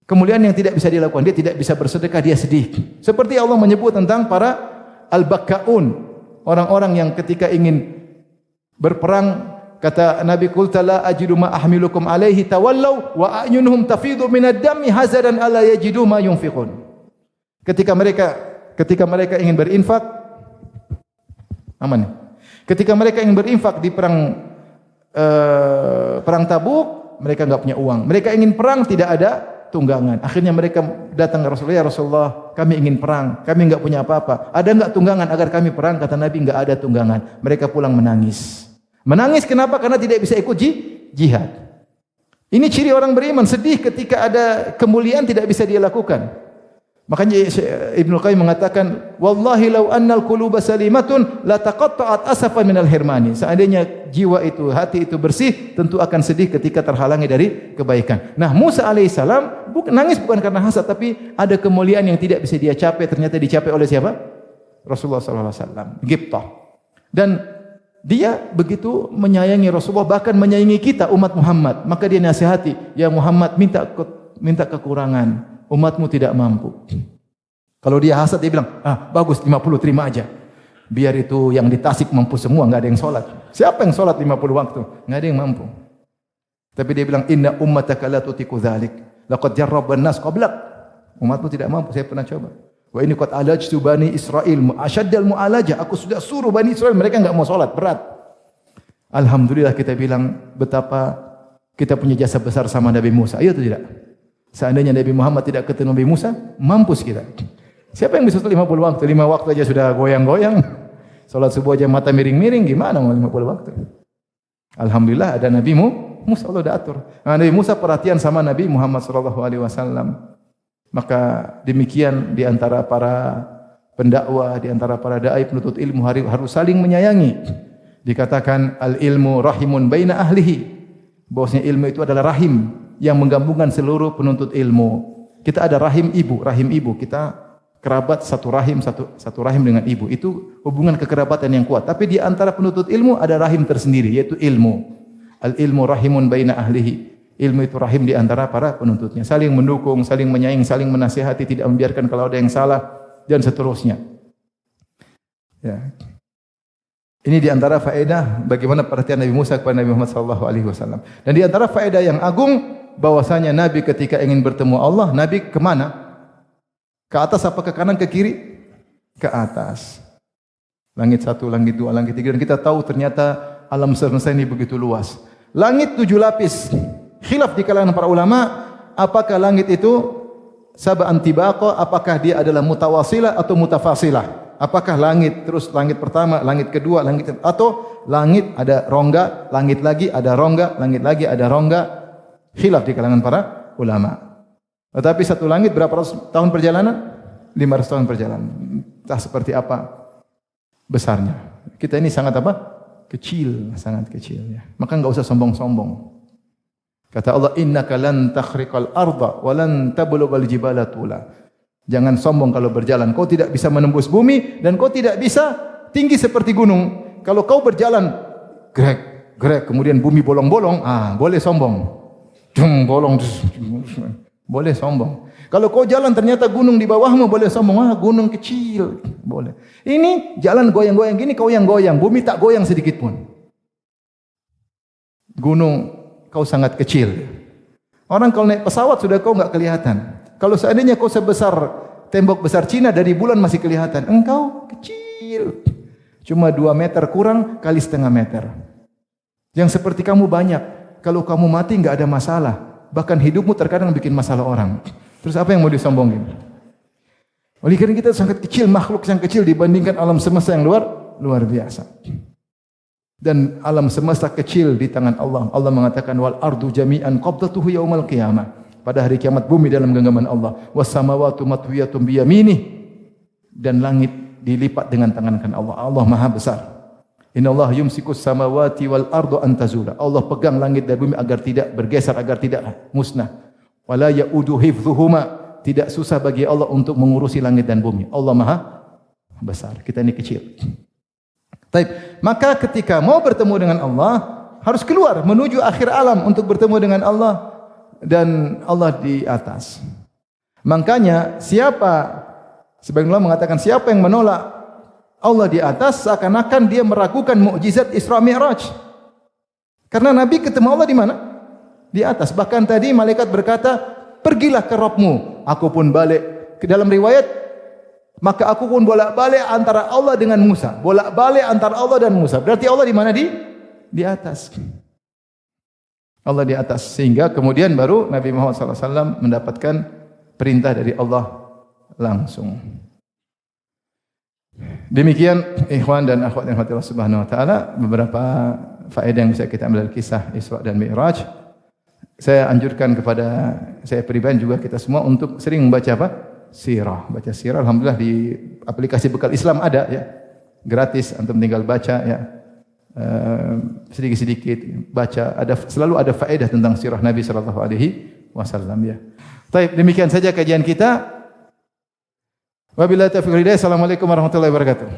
kemuliaan yang tidak bisa dilakukan. Dia tidak bisa bersedekah, dia sedih. Seperti Allah menyebut tentang para al-bakkaun, orang-orang yang ketika ingin berperang, kata Nabi, "Qul la ajidu ma ahmilukum alaihi tawallaw wa a'yunuhum tafidu minad dami hazadan alla yajidu ma yunfiqun." Ketika mereka ingin berinfak, aman. Ketika mereka ingin berinfak di perang Tabuk, mereka enggak punya uang. Mereka ingin perang, tidak ada tunggangan. Akhirnya mereka datang ke Rasulullah, "Ya Rasulullah, kami ingin perang, kami enggak punya apa-apa. Ada enggak tunggangan agar kami perang?" Kata Nabi, "Enggak ada tunggangan." Mereka pulang menangis. Menangis kenapa? Karena tidak bisa ikut jihad. Ini ciri orang beriman, sedih ketika ada kemuliaan tidak bisa dia lakukan. Makanya Ibnu Qayyim mengatakan, "Wallahi law annal quluba salimatun la taqatta'at asafan minal hirmani." Seandainya jiwa itu, hati itu bersih, tentu akan sedih ketika terhalangi dari kebaikan. Nah, Musa alaihissalam nangis bukan karena hasad, tapi ada kemuliaan yang tidak bisa dia capai, ternyata dicapai oleh siapa? Rasulullah sallallahu alaihi wasallam. Ghibthah. Dan dia begitu menyayangi Rasulullah, bahkan menyayangi kita umat Muhammad. Maka dia nasihati, "Ya Muhammad, minta kekurangan. Umatmu tidak mampu." Kalau dia hasad, dia bilang, bagus 50 terima aja. Biar itu yang di Tasik mampu semua, enggak ada yang sholat. Siapa yang sholat 50 waktu? Enggak ada yang mampu. Tapi dia bilang, "Inna ummataka la tutiku dzalik. Laqad jarraba an-nas qablak." Umatmu tidak mampu, saya pernah coba. "Wa inni qad alajtu bani Israil asyaddal mu'alajah." Aku sudah suruh Bani Israel, mereka enggak mau sholat, berat. Alhamdulillah kita bilang betapa kita punya jasa besar sama Nabi Musa. Iya atau tidak? Seandainya Nabi Muhammad tidak ketemu Nabi Musa, mampus kita. Siapa yang bisa sholat 50 waktu? 5 waktu aja sudah goyang-goyang. Sholat subuh aja mata miring-miring, gimana mau 50 waktu? Alhamdulillah ada Nabi Musa, Allah sudah atur. Nah, Nabi Musa perhatian sama Nabi Muhammad SAW. Maka demikian di antara para pendakwah, di antara para dai penuntut ilmu harus saling menyayangi. Dikatakan al-ilmu rahimun baina ahlihi. Bahwasanya ilmu itu adalah rahim yang menggabungkan seluruh penuntut ilmu. Kita ada rahim ibu, kita kerabat satu rahim dengan ibu. Itu hubungan kekerabatan yang kuat. Tapi di antara penuntut ilmu ada rahim tersendiri, yaitu ilmu. Al-ilmu rahimun baina ahlihi. Ilmu itu rahim di antara para penuntutnya. Saling mendukung, saling menyayangi, saling menasihati, tidak membiarkan kalau ada yang salah, dan seterusnya. Ya. Ini di antara faedah bagaimana perhatian Nabi Musa kepada Nabi Muhammad SAW. Dan di antara faedah yang agung, bahwasanya Nabi ketika ingin bertemu Allah, Nabi kemana? Ke atas apa ke kanan, ke kiri? Ke atas. Langit 1, langit 2, langit 3. Dan kita tahu ternyata alam semesta ini begitu luas. Langit 7 lapis. Khilaf di kalangan para ulama, apakah langit itu sab'an tibaqa, apakah dia adalah mutawasilah atau mutafasilah? Apakah langit terus langit pertama, langit kedua, atau langit ada rongga, langit lagi ada rongga, langit lagi ada rongga? Khilaf di kalangan para ulama. Tetapi satu langit berapa ratus tahun perjalanan? 500 tahun perjalanan. Entah seperti apa besarnya. Kita ini sangat apa? Kecil, sangat kecil ya. Maka enggak usah sombong-sombong. Kata Allah, innaka lan takhriqal arda wa lan tablughal jibala tula. Jangan sombong kalau berjalan. Kau tidak bisa menembus bumi dan kau tidak bisa tinggi seperti gunung. Kalau kau berjalan grek, kemudian bumi bolong-bolong, boleh sombong. Bolong, boleh sombong. Kalau kau jalan ternyata gunung di bawahmu, boleh sombong. Gunung kecil, boleh. Ini jalan goyang-goyang gini, kau yang goyang. Bumi tak goyang sedikit pun. Gunung, kau sangat kecil. Orang kalau naik pesawat sudah kau enggak kelihatan. Kalau seandainya kau sebesar tembok besar Cina dari bulan masih kelihatan. Engkau kecil. Cuma 2 meter kurang kali setengah meter. Yang seperti kamu banyak. Kalau kamu mati enggak ada masalah. Bahkan hidupmu terkadang bikin masalah orang. Terus apa yang mau disombongin? Oleh karena kita sangat kecil, makhluk yang kecil dibandingkan alam semesta yang luar biasa. Dan alam semesta kecil di tangan Allah. Allah mengatakan wal ardu jami'an qabdatuhu yaumal qiyamah. Pada hari kiamat bumi dalam genggaman Allah. Was samawati matwiyatun bi yaminih. Dan langit dilipat dengan tangan kanan Allah. Allah Maha besar. Innallaha yumsikus samawati wal ardu an tazula. Allah pegang langit dan bumi agar tidak bergeser, agar tidak musnah. Wala ya'udu hifdhuhuma. Tidak susah bagi Allah untuk mengurusi langit dan bumi. Allah Maha besar. Kita ini kecil. Baik, maka ketika mau bertemu dengan Allah, harus keluar menuju akhir alam untuk bertemu dengan Allah dan Allah di atas. Makanya sebagian ulama mengatakan siapa yang menolak Allah di atas seakan-akan dia meragukan mukjizat Isra Mi'raj. Karena Nabi ketemu Allah di mana? Di atas. Bahkan tadi malaikat berkata, "Pergilah ke Rabbmu." Aku pun balik. Ke dalam riwayat, maka aku pun bolak-balik antara Allah dengan Musa. Bolak-balik antara Allah dan Musa. Berarti Allah di mana? Di atas. Allah di atas. Sehingga kemudian baru Nabi Muhammad SAW mendapatkan perintah dari Allah langsung. Demikian ikhwan dan akhwat yang Allah Subhanahu wa taala, beberapa faedah yang bisa kita ambil dari kisah Isra dan Mi'raj. Saya anjurkan kepada saya pribadi juga kita semua untuk sering membaca apa? Sirah. Baca sirah, alhamdulillah di aplikasi Bekal Islam ada ya. Gratis, antum tinggal baca ya. Sedikit-sedikit baca, selalu ada faedah tentang sirah Nabi sallallahu alaihi wasallam ya. Baik, demikian saja kajian kita. Wabillahi taufiq wal hidayah. Assalamualaikum warahmatullahi wabarakatuh.